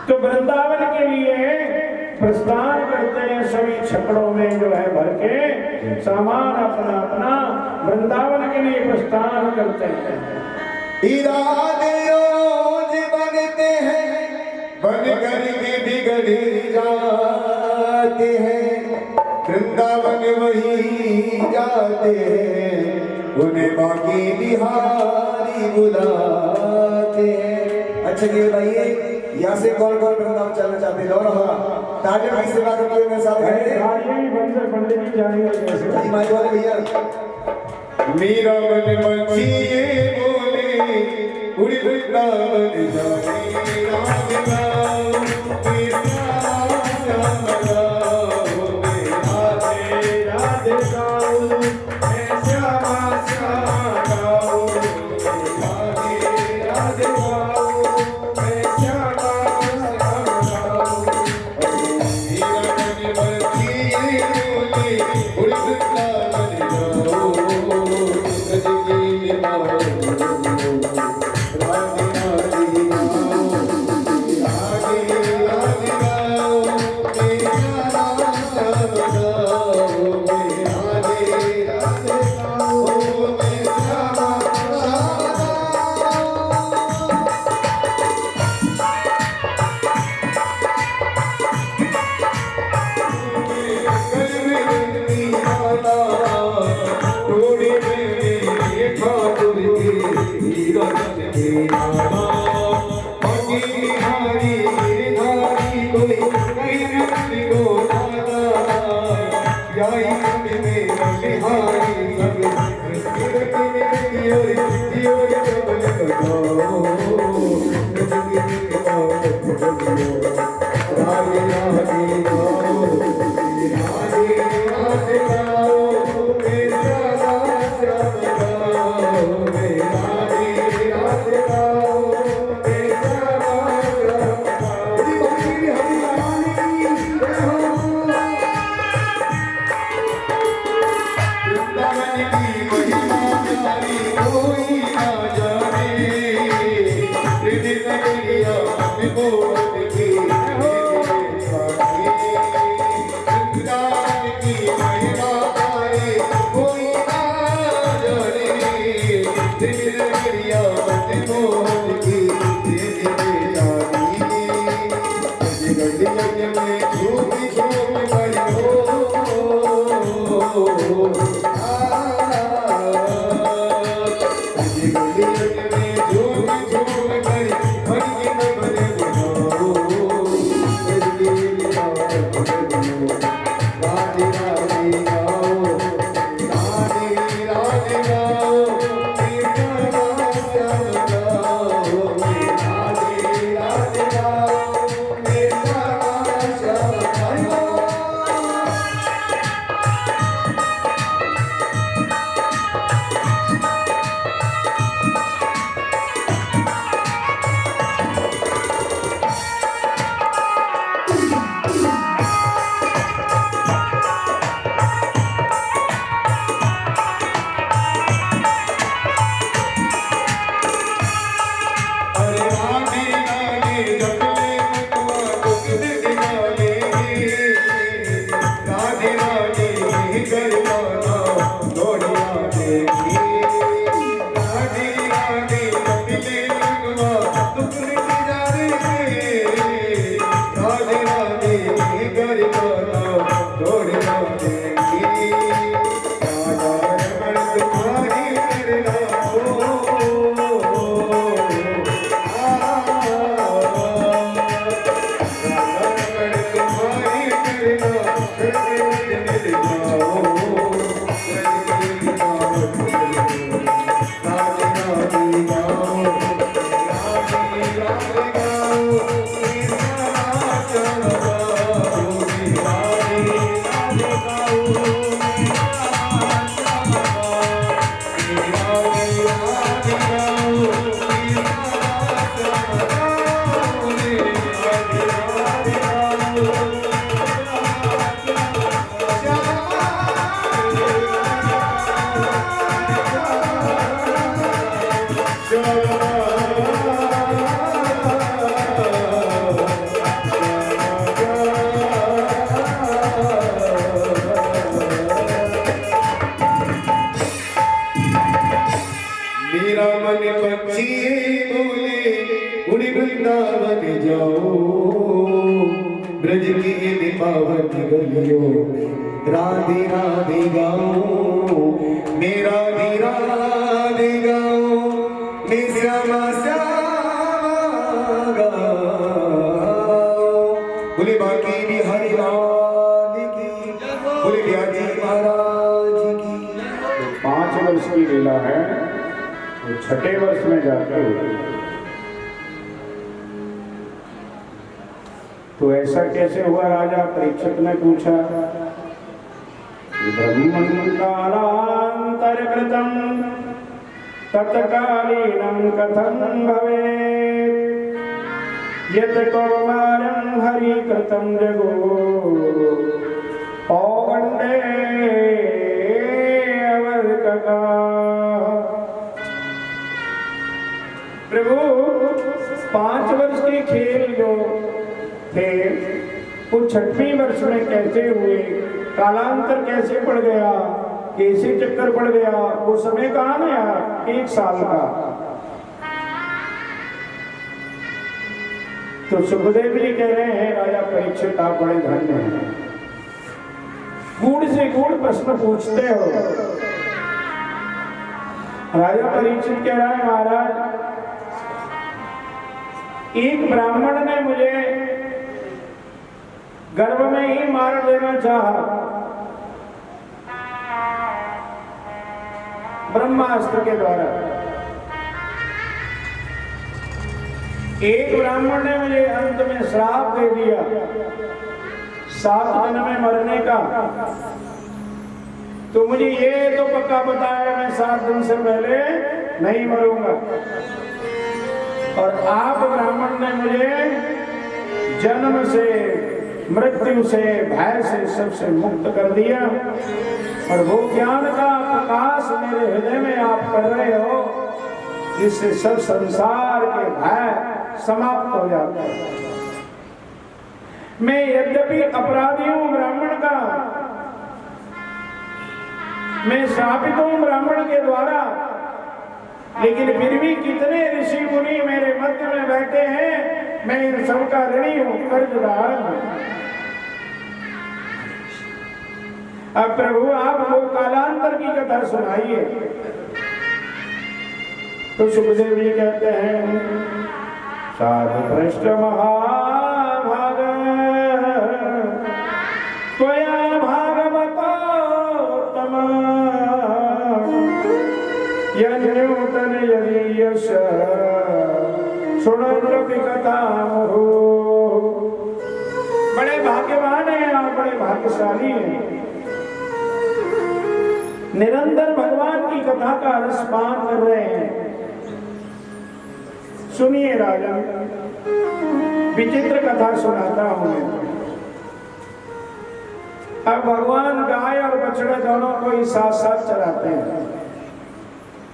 तो वृंदावन के लिए प्रस्थान करते हैं सभी छकड़ों में जो है भर के सामान अपना अपना वृंदावन के लिए प्रस्थान करते हैं। इरादे रोज बनते हैं, बनकर के बिगड़ जाते हैं, वृंदावन वही जाते हैं, उन्हें बाकी बिहारी बुलाते हैं। अच्छा ये भाई यहाँ से कौन कौन वृंदावन चलना चाहते हैं? तालियों की सेवा करते हुए मेरे साथ पंडित जी जाएंगे माइक वाले भैया। मेरा मन मचिए बोले उड़ी वृंदावन जाने राम गाओ, श्याम गाओ, राधे राधे गाओ, श्याम श्याम गाओ, राधे राधे गाओ, श्याम श्याम गाओ। के नामा बाकी बिहारी गिरधारी कोई कहीं को दादा याई में बलिहारी सब जियोर जियोर कबल बताओ राधे राधे गाओ राधे राधे गाओ मेरा राजा गाओ मेरा राधे राधे गाओ मेरा राजा गाओ जी हरियाणी वृंदावन की महिमा प्यारी कोई ना जाने हृदय नगरिया में बोल के मेरा मन पक्षी बोले उड़ वृंदावन जाओ ब्रज की पावन गलियों राधे राधे गाओ मेरा राधे गाओ मैं श्यामा श्यामा गाओ बोले बाकी बिहारी लाल की बोले ब्याजी महाराज की। 5 वर्ष की लीला है, तो 6ठे वर्ष में जाकर तो ऐसा कैसे हुआ? राजा परीक्षित ने पूछा। ब्रह्मं कालांतरकृतं तत्कालीनं कथं भवेत् यत् कौमारं हरिकृतं जगो पौगंडे अवर्कका। प्रभु 5 वर्ष के खेल जो थे वो 6वें वर्ष में कैसे हुए? कालांतर कैसे पड़ गया? कैसे चक्कर पड़ गया? वो समय कहाँ गया? 1 साल का। तो सुखदेव जी कह रहे हैं राजा परीक्षित आप बड़े धन्य हैं, गूढ़ से गूढ़ प्रश्न पूछते हो। राजा परीक्षित कह रहा है महाराज एक ब्राह्मण ने मुझे गर्भ में ही मार देना चाहा, ब्रह्मास्त्र के द्वारा। एक ब्राह्मण ने मुझे अंत में श्राप दे दिया 7 दिन में मरने का। तो मुझे ये तो पक्का पता है मैं 7 दिन से पहले नहीं मरूंगा। और आप ब्राह्मण ने मुझे जन्म से, मृत्यु से, भय से, सबसे मुक्त कर दिया। और वो ज्ञान का प्रकाश मेरे हृदय में आप कर रहे हो, जिससे सब संसार के भय समाप्त हो जाता है। मैं यद्यपि अपराधी हूं ब्राह्मण का, मैं श्रापित हूं ब्राह्मण के द्वारा, लेकिन फिर भी कितने ऋषि मुनि मेरे मध्य में बैठे हैं, मैं इन सबका ऋणी हूं, कर्जदार हूं। अब प्रभु आप वो कालांतर की कथा सुनाइए। तो सुखदेव जी कहते हैं, साधु भ्रष्ट महाभाग त्वया भागवतोत्तम यन्यूतन यदीयश शृण्वन्नपि कथामहो। बड़े भाग्यवान हैं आप, बड़े भाग्यशाली हैं, निरंतर भगवान की कथा का रसपान कर रहे हैं। सुनिए राजन, विचित्र कथा सुनाता हूं मैं। अब भगवान गाय और बछड़ा दोनों को ही साथ साथ चलाते हैं।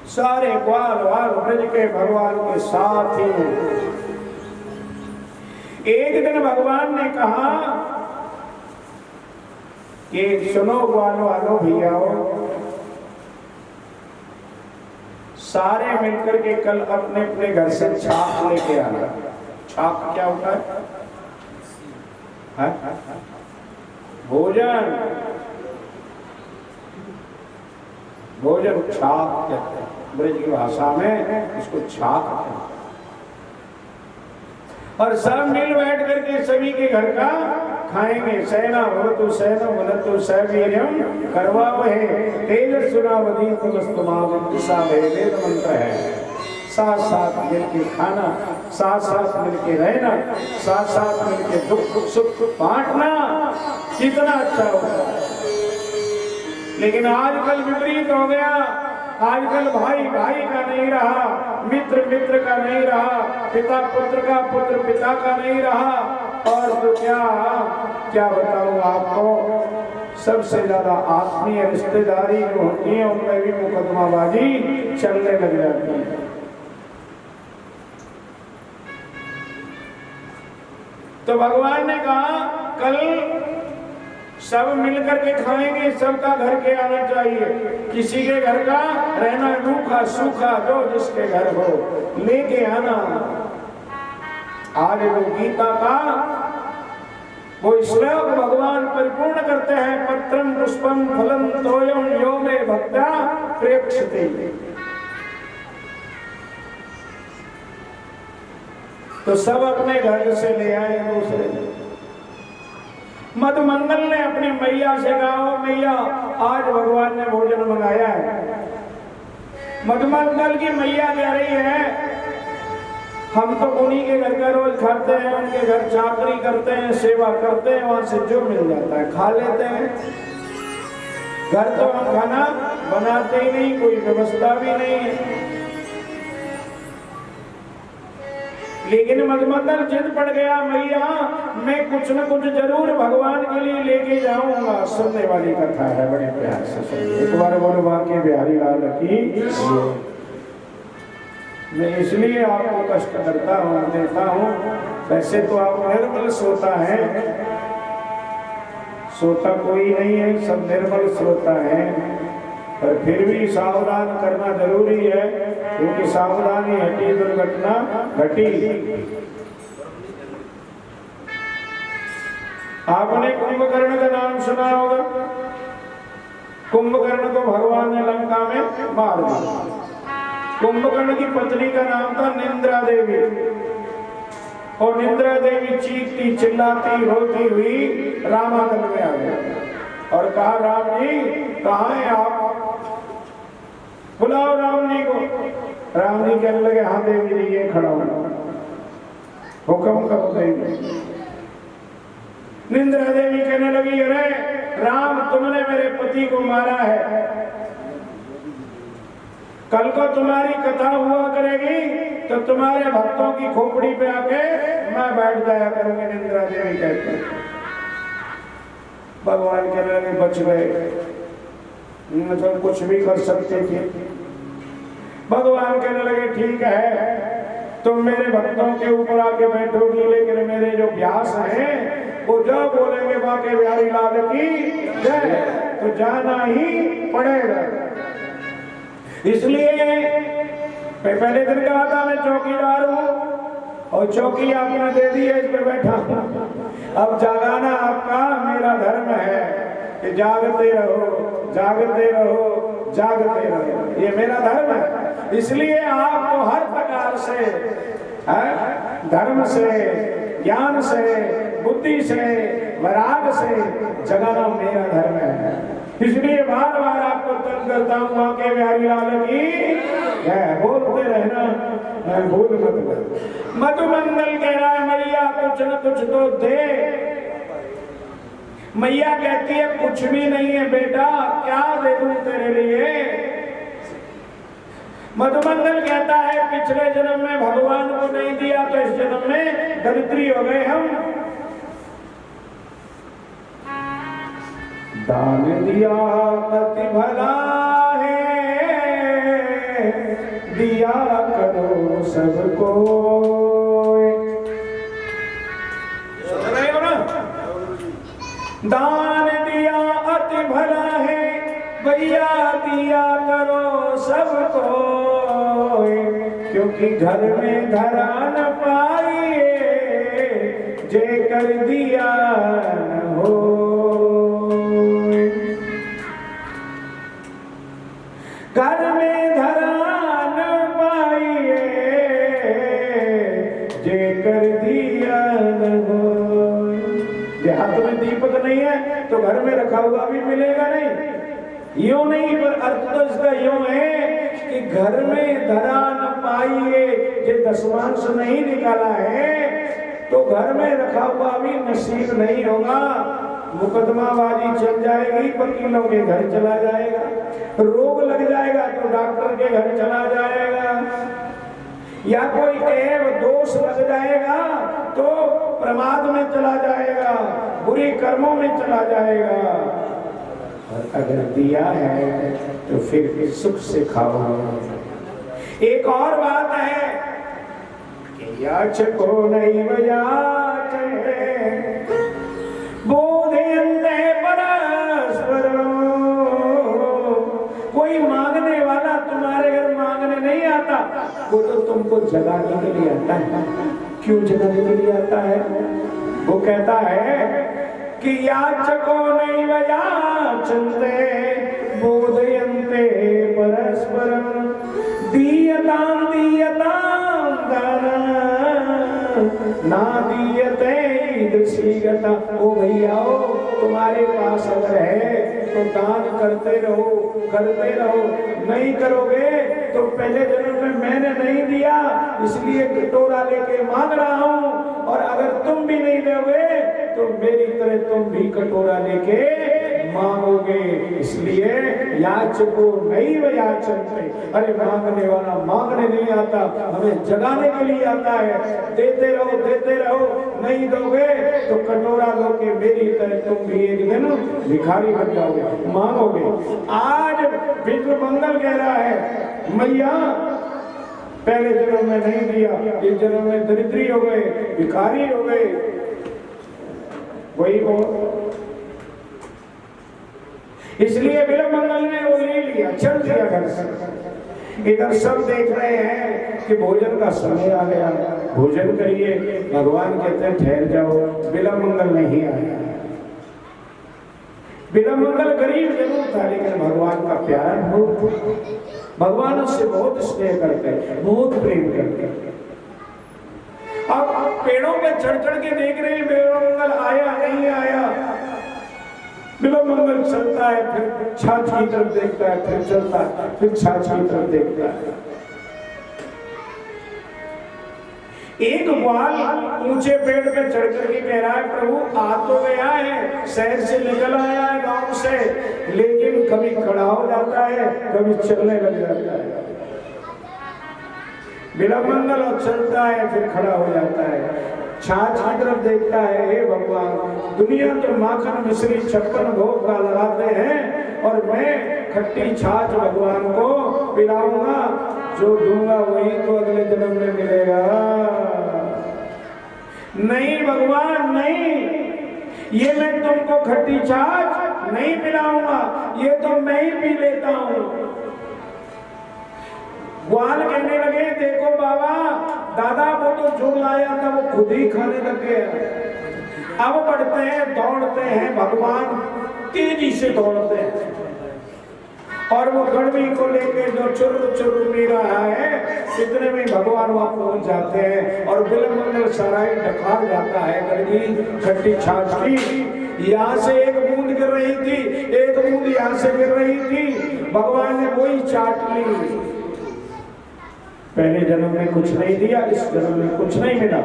सारे ग्वाल वाल ब्रज के भगवान के साथ ही हैं। एक दिन भगवान ने कहा कि सुनो ग्वाल वालों भैयाओ, सारे मिलकर के कल अपने अपने घर से छाप लेके आना। छाप क्या होता है? भोजन, भोजन छाप कहते हैं ब्रज की भाषा में, इसको छाप कहते हैं। और सब मिल बैठ करके सभी के घर का खाएंगे। सेना भवतु सेना वनतु सवीर्यम करवावहे तेजस्विनावधीतमस्तुमावं दिशा वेद मंत्र है। साथ साथ मिलके खाना, साथ साथ मिलके रहना, साथ साथ मिलके दुख सुख बांटना, कितना अच्छा होगा। लेकिन आजकल विपरीत हो गया। आजकल भाई भाई का नहीं रहा, मित्र मित्र का नहीं रहा, पिता पुत्र का, पुत्र पिता का नहीं रहा। और तो क्या बताऊं आपको, सबसे ज्यादा आत्मीय रिश्तेदारी जो होती है उनमें भी मुकदमाबाजी चलने लग जाती है। तो भगवान ने कहा कल सब मिलकर के खाएंगे, सबका घर के आना चाहिए। किसी के घर का रहना रूखा सूखा जो जिसके घर हो लेके आना। आज वो गीता का वो श्लोक भगवान परिपूर्ण करते हैं, पत्रम पुष्पम फलम तोयम यो मे भक्त्या प्रेक्षते। तो सब अपने घर से ले आए दूसरे। मधुमंगल ने अपनी मैया से कहा, मैया आज भगवान ने भोजन मंगाया है। मधुमंगल की मैया कह रही है, हम तो उन्हीं के घर का रोज खाते हैं, उनके घर चाकरी करते हैं, सेवा करते हैं, वहां से जो मिल जाता है खा लेते हैं। घर तो हम खाना बनाते ही नहीं, कोई व्यवस्था भी नहीं है। लेकिन मधुमंगल जिद पड़ गया, मैया मैं कुछ न कुछ जरूर भगवान के लिए लेके जाऊंगा। सुनने वाली कथा है, बड़े प्यार से सुनिए। एक बार बोलो बाकी बिहारी लाल की। मैं इसलिए आपको कष्ट करता हूँ, देता हूँ। वैसे तो आप निर्मल श्रोता है, श्रोता कोई नहीं है, सब निर्मल श्रोता है। पर फिर भी सावधान करना जरूरी है, क्योंकि सावधानी हटी दुर्घटना घटी। आपने कुंभकर्ण का नाम सुना होगा। कुंभकर्ण को भगवान ने लंका में मार दिया। कुंभकर्ण की पत्नी का नाम था निंद्रा देवी। और निद्रा देवी चीखती चिल्लाती रोती हुई रामानंद में आ गई और कहा, राम जी कहाँ हैं आप, बुलाओ राम जी को। राम जी कहने लगे, हाँ देवी जी ये खड़ा हूं, हुक्म करो देवी। निद्रा देवी कहने लगी, अरे राम तुमने मेरे पति को मारा है, कल को तुम्हारी कथा हुआ करेगी तो तुम्हारे भक्तों की खोपड़ी पे आके मैं बैठ जाया करूंगी। निद्रा देवी कहते, भगवान कहने लगे, बच गए, मतलब कुछ भी कर सकते थे। भगवान कहने लगे, ठीक है तुम मेरे भक्तों के ऊपर आके बैठोगी, लेकिन मेरे जो व्यास हैं वो जो बोलेंगे बाके बिहारी लाल की जय, तो जाना ही पड़ेगा। इसलिए मैं पहले दिन कहा था मैं चौकीदार हूं और चौकी आपने दे दी है, इस पे बैठा हूं। अब जागाना आपका मेरा धर्म है कि जागते रहो जागते रहो जागते रहो, ये मेरा धर्म है। इसलिए आपको हर प्रकार से धर्म से, ज्ञान से, बुद्धि से, वैराग से जगाना मेरा धर्म है। इसलिए बार बार आपको तंग करता हूँ, आके बिहारी लाल की है, बोलते रहना, भूल मत। मधुमंगल कह रहा है, मैया कुछ न कुछ तो दे। मैया कहती है, कुछ भी नहीं है बेटा, क्या दे दूं तेरे लिए। मधुमंगल कहता है, पिछले जन्म में भगवान को नहीं दिया तो इस जन्म में दरिद्री हो गए हम। दान दिया अति भला है, दिया करो सबको। सुन रहे हो ना? दान दिया अति भला है, भैया दिया करो सबको, क्योंकि घर में धरा न पाइए जे कर दिया न हो। घर में धरा न पाइए जे कर दिया न हो। हाथ में दीपक नहीं है तो घर में रखा हुआ भी मिलेगा नहीं। यूं नहीं, पर अर्थ तो इसका यूं है कि घर में धरा न पाइए, जे दशमांश नहीं निकाला है तो घर में रखा हुआ भी नसीब नहीं होगा। मुकदमाबाजी चल जाएगी, वकीलों के घर चला जाएगा, रोग लग जाएगा तो डॉक्टर के घर चला जाएगा, या कोई ऐब दोष लग जाएगा तो प्रमाद में चला जाएगा, बुरी कर्मों में चला जाएगा। और अगर दिया है तो फिर सुख से खाओ। एक और बात है कि याचको नैव याचते बोधयन्ते परस्परम्। कोई मांगने वाला तुम्हारे घर मांगने नहीं आता, वो तो तुमको जगाने के लिए आता है। क्यों जगाने के लिए आता है? वो कहता है कि याचको नैव याचन्ते बोधयन्ते परस्परम् दीयतां दीयतां दानं ना दीयते ईदृशीगता। ओ भैया तुम्हारे पास अगर है तो दान करते रहो, नहीं करोगे तो पहले जन्म में मैंने नहीं दिया इसलिए कटोरा लेके मांग रहा हूं, और अगर तुम भी नहीं दोगे तो मेरी तरह तुम भी कटोरा लेके मांगोगे। इसलिए याचको नैव याचन्ते। अरे मांगने वाला मांगने नहीं आता, हमें जगाने के लिए आता है। देते रहो, नहीं दोगे तो कटोरा लोगे, मेरी तरह तुम भी एक दिन भिखारी बन जाओगे, मांगोगे। आज विष्णु मंगल कह रहा है, मैया पहले जन्म में नहीं दिया, इस जन्म में दरिद्री हो गए, भिखारी हो गए। वही वो, इसलिए विलंब मंगल ने वो ले लिया, चल दिया घर से। इधर सब देख रहे हैं कि भोजन का समय आ गया, भोजन करिए। भगवान कहते हैं ठहर जाओ, विलंब मंगल नहीं आया। विलंब मंगल गरीब जरूर था लेकिन भगवान का प्यार बहुत, भगवान उससे बहुत स्नेह करते हैं, बहुत प्रेम करते हैं। अब पेड़ों चढ़ चढ़ के देख रहे हैं बिल्वमंगल आया नहीं आया। बिल्वमंगल चलता है, फिर छाछ की तरफ देखता है, फिर चलता है, फिर छाछ की तरफ देखता है। एक ग्वाल ऊंचे पेड़ पे चढ़ करके कह रहा है, प्रभु आ तो गया है, शहर से निकल आया है गांव से, लेकिन कभी खड़ा हो जाता है, कभी चलने लग जाता है। बिल्वमंगल और चलता है, फिर खड़ा हो जाता है, छाछ की तरफ देखता है। हे भगवान, दुनिया तो माखन मिश्री 56 भोग का लगाते हैं और मैं खट्टी छाछ भगवान को पिलाऊंगा, जो दूंगा वही तो अगले जन्म में मिलेगा। नहीं भगवान नहीं, ये मैं तुमको खट्टी छाछ नहीं पिलाऊंगा, ये तो मैं ही पी लेता हूं। ग्वाल कहने लगे, देखो बाबा दादा वो तो जो लाया था वो खुद ही खाने लग गया। अब बढ़ते हैं, दौड़ते हैं, भगवान तेजी से दौड़ते हैं और वो गड़बी को लेके जो चुर्र चुर्र पी रहा है, इतने में भगवान वहां पहुंच जाते हैं और बिल्वमंगल सराय ढकार जाता है गड़बी खट्टी छाछ की। यहाँ से एक बूंद गिर रही थी, एक बूंद यहाँ से गिर रही थी, भगवान ने वही चाट ली। पहले जन्म में कुछ नहीं दिया, इस जन्म में कुछ नहीं मिला,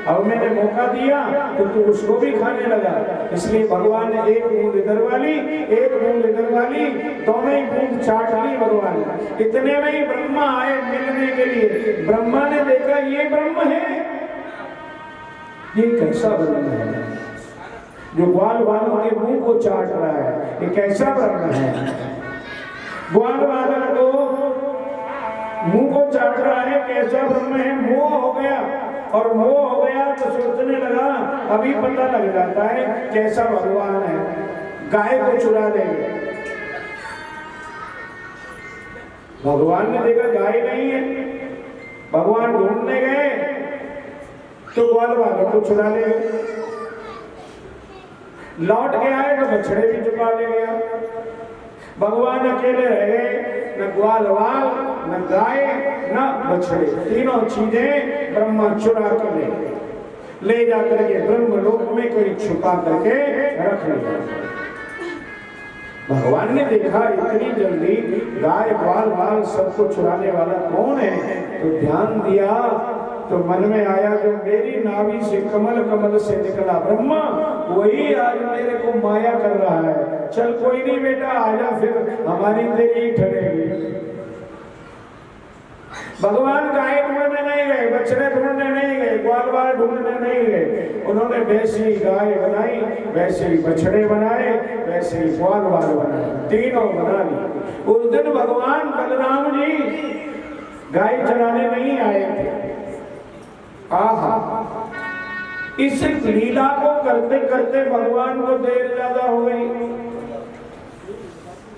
अब मैंने मौका दिया तो तू उसको भी खाने लगा। इसलिए भगवान ने एक बूंद इधर वाली, एक बूंद इधर वाली, दोनों ही बूंद चाट ली भगवान। इतने में ही ब्रह्मा आए मिलने के लिए। ब्रह्मा ने देखा ये ब्रह्म है, ये कैसा ब्रह्म है जो ग्वाल वालों के मुंह को चाट रहा है, ये कैसा ब्रह्म है। ग्वाल वालों को मुंह को चाट रहा है, कैसा ब्रह्म है। मोह हो गया, और मोह हो गया तो सोचने लगा, अभी पता लग जाता है कैसा भगवान है। गाय को चुरा लेंगे। भगवान ने देखा गाय नहीं है, भगवान ढूंढने गए तो ग्वाल वालों को चुरा ले गए। लौट के आए तो बछड़े भी चुरा ले गया। भगवान अकेले रहे, न ग्वाल वाल, न गाय, न बछड़े, तीनों चीजें ब्रह्मा चुरा कर ले जाकर के ब्रह्मलोक में कोई छुपा करके रख लिया। भगवान ने देखा इतनी जल्दी गाय ग्वाल वाल सबको चुराने वाला कौन है, तो ध्यान दिया तो मन में आया जो मेरी नाभि से कमल कमल से निकला ब्रह्मा, वही आज मेरे को माया कर रहा है। चल कोई नहीं बेटा, आजा, फिर हमारी तेरी ठहरेगी। भगवान गाय ढूंढने नहीं गए, बछड़े ढूंढने नहीं गए, ग्वाल वाल ढूंढने नहीं गए। उन्होंने वैसे ही गाय बनाई, वैसे ही बछड़े बनाए, वैसे ही ग्वाल वाल बनाए, तीनों बना ली। उस दिन भगवान बलराम जी गाय चराने नहीं आए थे। आहा, इस लीला को करते करते भगवान को देर ज्यादा हो गई।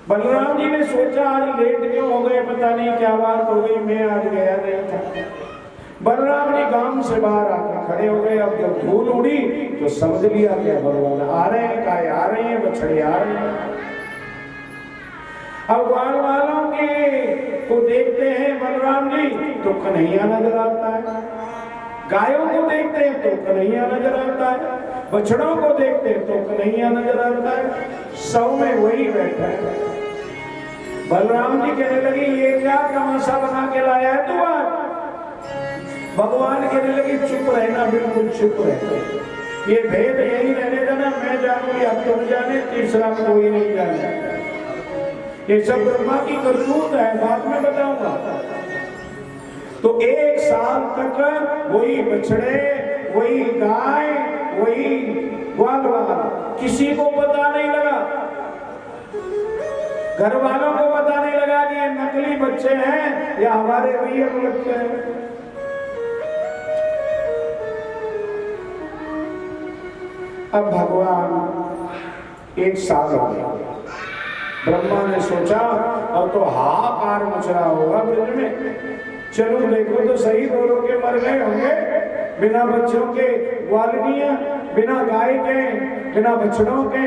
बलराम जी ने सोचा आज लेट क्यों हो गए, पता नहीं क्या बात हो गई, मैं आज गया नहीं था। बलराम जी गांव से बाहर आकर खड़े हो गए। अब जब धूल उड़ी तो समझ लिया क्या भगवान आ रहे हैं, गाय आ रही है, बछड़े आ रहे हैं। अब ग्वाल वालों के को देखते हैं बलराम जी तो कन्हैया नजर आता है, गायों को देखते हैं तो कन्हैया नजर आता है, बछड़ों को देखते हैं तो कन्हैया नजर आता है, सौ में वही बैठा है। बलराम जी कहने लगे ये क्या तमाशा बना के लाया है तू आज। भगवान कहने लगे चुप रहना, बिल्कुल चुप रहे, ये भेद यही रहने देना, मैं जानू या तुम जाने, तीसरा कोई नहीं जाने। ये सब ब्रह्मा की करतूत है, बाद में बताऊंगा। तो 1 साल तक वही बछड़े, वही गाय, वही ग्वाल वाला, किसी को पता नहीं लगा, घर वालों को पता नहीं लगा कि ये नकली बच्चे हैं या हमारे रियल बच्चे हैं। अब भगवान 1 साल हो गया। ब्रह्मा ने सोचा अब तो हाहाकार मच रहा होगा ब्रज में, चलो देखो तो सही, दोनों के मर गए होंगे, बिना बच्चों के ग्वालिनियां, बिना गाय के, बिना बछड़ों के।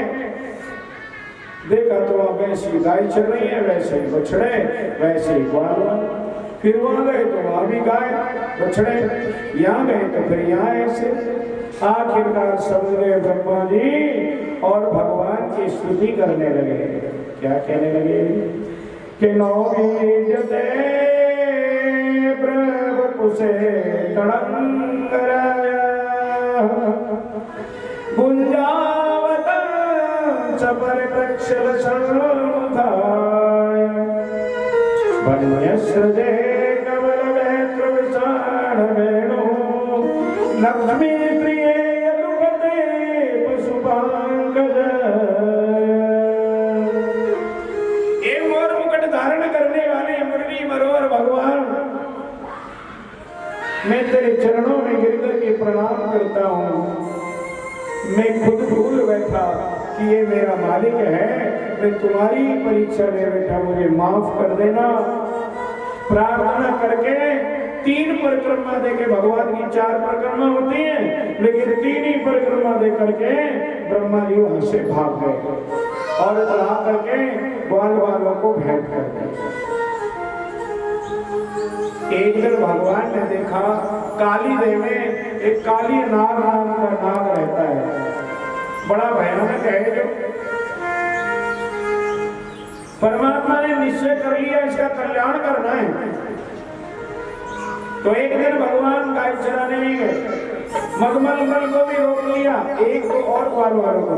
देखा तो अब वैसी गाय चल रही है, वैसे ही बछड़े, वैसे ही ग्वाल। फिर वहां गए तो वहां भी गाय बछड़े, यहाँ गए तो फिर यहाँ ऐसे। आखिरकार समझ गए ब्रह्मा जी और भगवान की स्तुति करने लगे। क्या कहने लगे कि नौमीजते प्रभु कुसे तड़ंगराया गुंजावत चपर प्रक्षल सर्वधाय वन्यस्रजे कमल वेत्र विशाल वेणु लक्ष्मी प्रिय यदुपते पशुपांगज। ये मोर मुकुट धारण करने वाले मुरली मरोर भगवान, मैं तेरे चरणों में गिरकर के प्रणाम करता हूँ। मैं खुद भूल बैठा कि ये मेरा मालिक है, मैं तुम्हारी परीक्षा में बैठा, मुझे माफ कर देना। प्रार्थना करके 3 परिक्रमा दे के, भगवान की 4 परिक्रमा होती हैं लेकिन 3 ही परिक्रमा दे करके ब्रह्मा जी वहां से भाग गए और ला करके ग्वाल वालों को भेंट कर दिया। एक दिन भगवान ने देखा काली देव में एक काली नाग नाम का नाग रहता है, बड़ा भयानक है। जो परमात्मा ने निश्चय कर लिया इसका कल्याण करना है, तो एक दिन भगवान गाय चराने नहीं गए, मधुमंगल को भी रोक लिया, एक तो और ग्वाल वालों को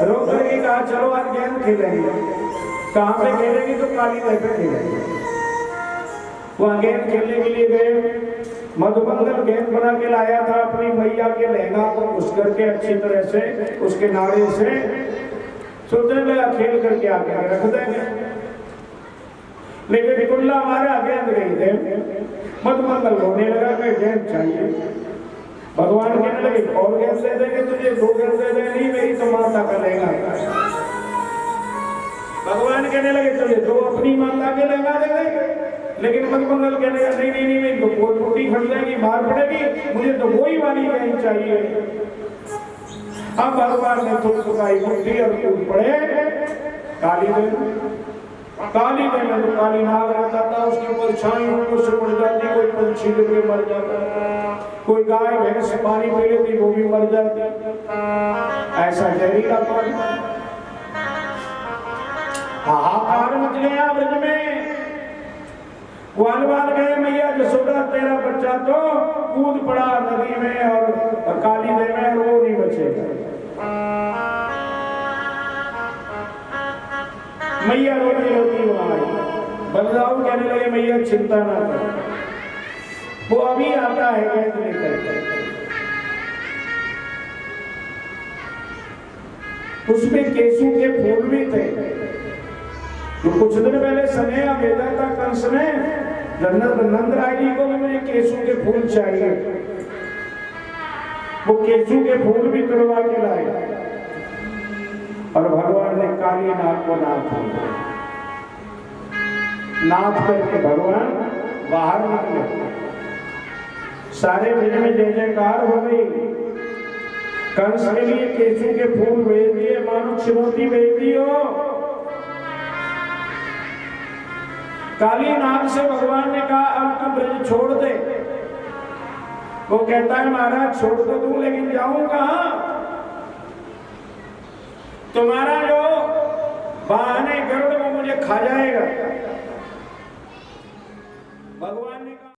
रोक करके कहा चलो आज गेंद खेलेंगे। कहाँ पे खेलेंगे? तो काली देव पे खेलेंगे। वहां गेंद खेलने के लिए गए। मधुमंगल गेंद बना के लाया था, अपनी मैया के लहंगा को घुस करके अच्छी तरह से उसके नाड़े से सोचने लगा खेल करके आके रख देंगे, लेकिन कुल्ला मारा गेंद गई थे। मधुमंगल रोने लगा कि गेंद चाहिए। भगवान कहने लगे और गेंद दे देंगे तुझे, 2 गेंद दे देंगे, नहीं मेरी तो माता का लहंगा। भगवान कहने लगे तुझे 2 अपनी माता के लहंगा दे देंगे, लेकिन मधुमंगल कहने लगा नहीं नहीं नहीं, तो बहुत टूटी फट जाएगी, मार पड़ेगी, मुझे तो वही वाली गेंद चाहिए। अब भगवान ने थुकाई मुट्ठी और कूद पड़े काली देव। काली देव में तो काली नाग रहता था, उसके ऊपर छाई से पड़ जाती, कोई पंछी लेके मर जाता, कोई गाय भैंस पानी पी लेती वो भी मर जाती। ऐसा जहरीला पानी। हाहाकार मच गया ब्रज में। ग्वाल गए मैया जसोदा तेरा बच्चा तो कूद पड़ा नदी में और काली देव में, और वो नहीं बचेगा। मैया रोती रोती वहां आई। बलराम कहने लगे मैया चिंता ना कर, वो अभी आता है गेंद लेकर। उसमें केसू के फूल भी थे। तो कुछ दिन पहले स्नेहा भेजा था कंस ने नंद राय जी को, मुझे केसू के फूल चाहिए। वो केसू के फूल भी तुड़वा के लाए और भगवान ने काली नाग को नाथ दिया। नाथ करके भगवान बाहर निकले। सारे ब्रज में जय जयकार हो गई। कंस के लिए केसू के फूल भेज दिए, मानो चुनौती भेज दी हो। काली नाग से भगवान ने कहा अब तू ब्रज छोड़ दे। वो कहता है महाराज छोड़ तो दूं, लेकिन जाऊं कहां? तुम्हारा जो वाहन है गरुड़ वो मुझे खा जाएगा।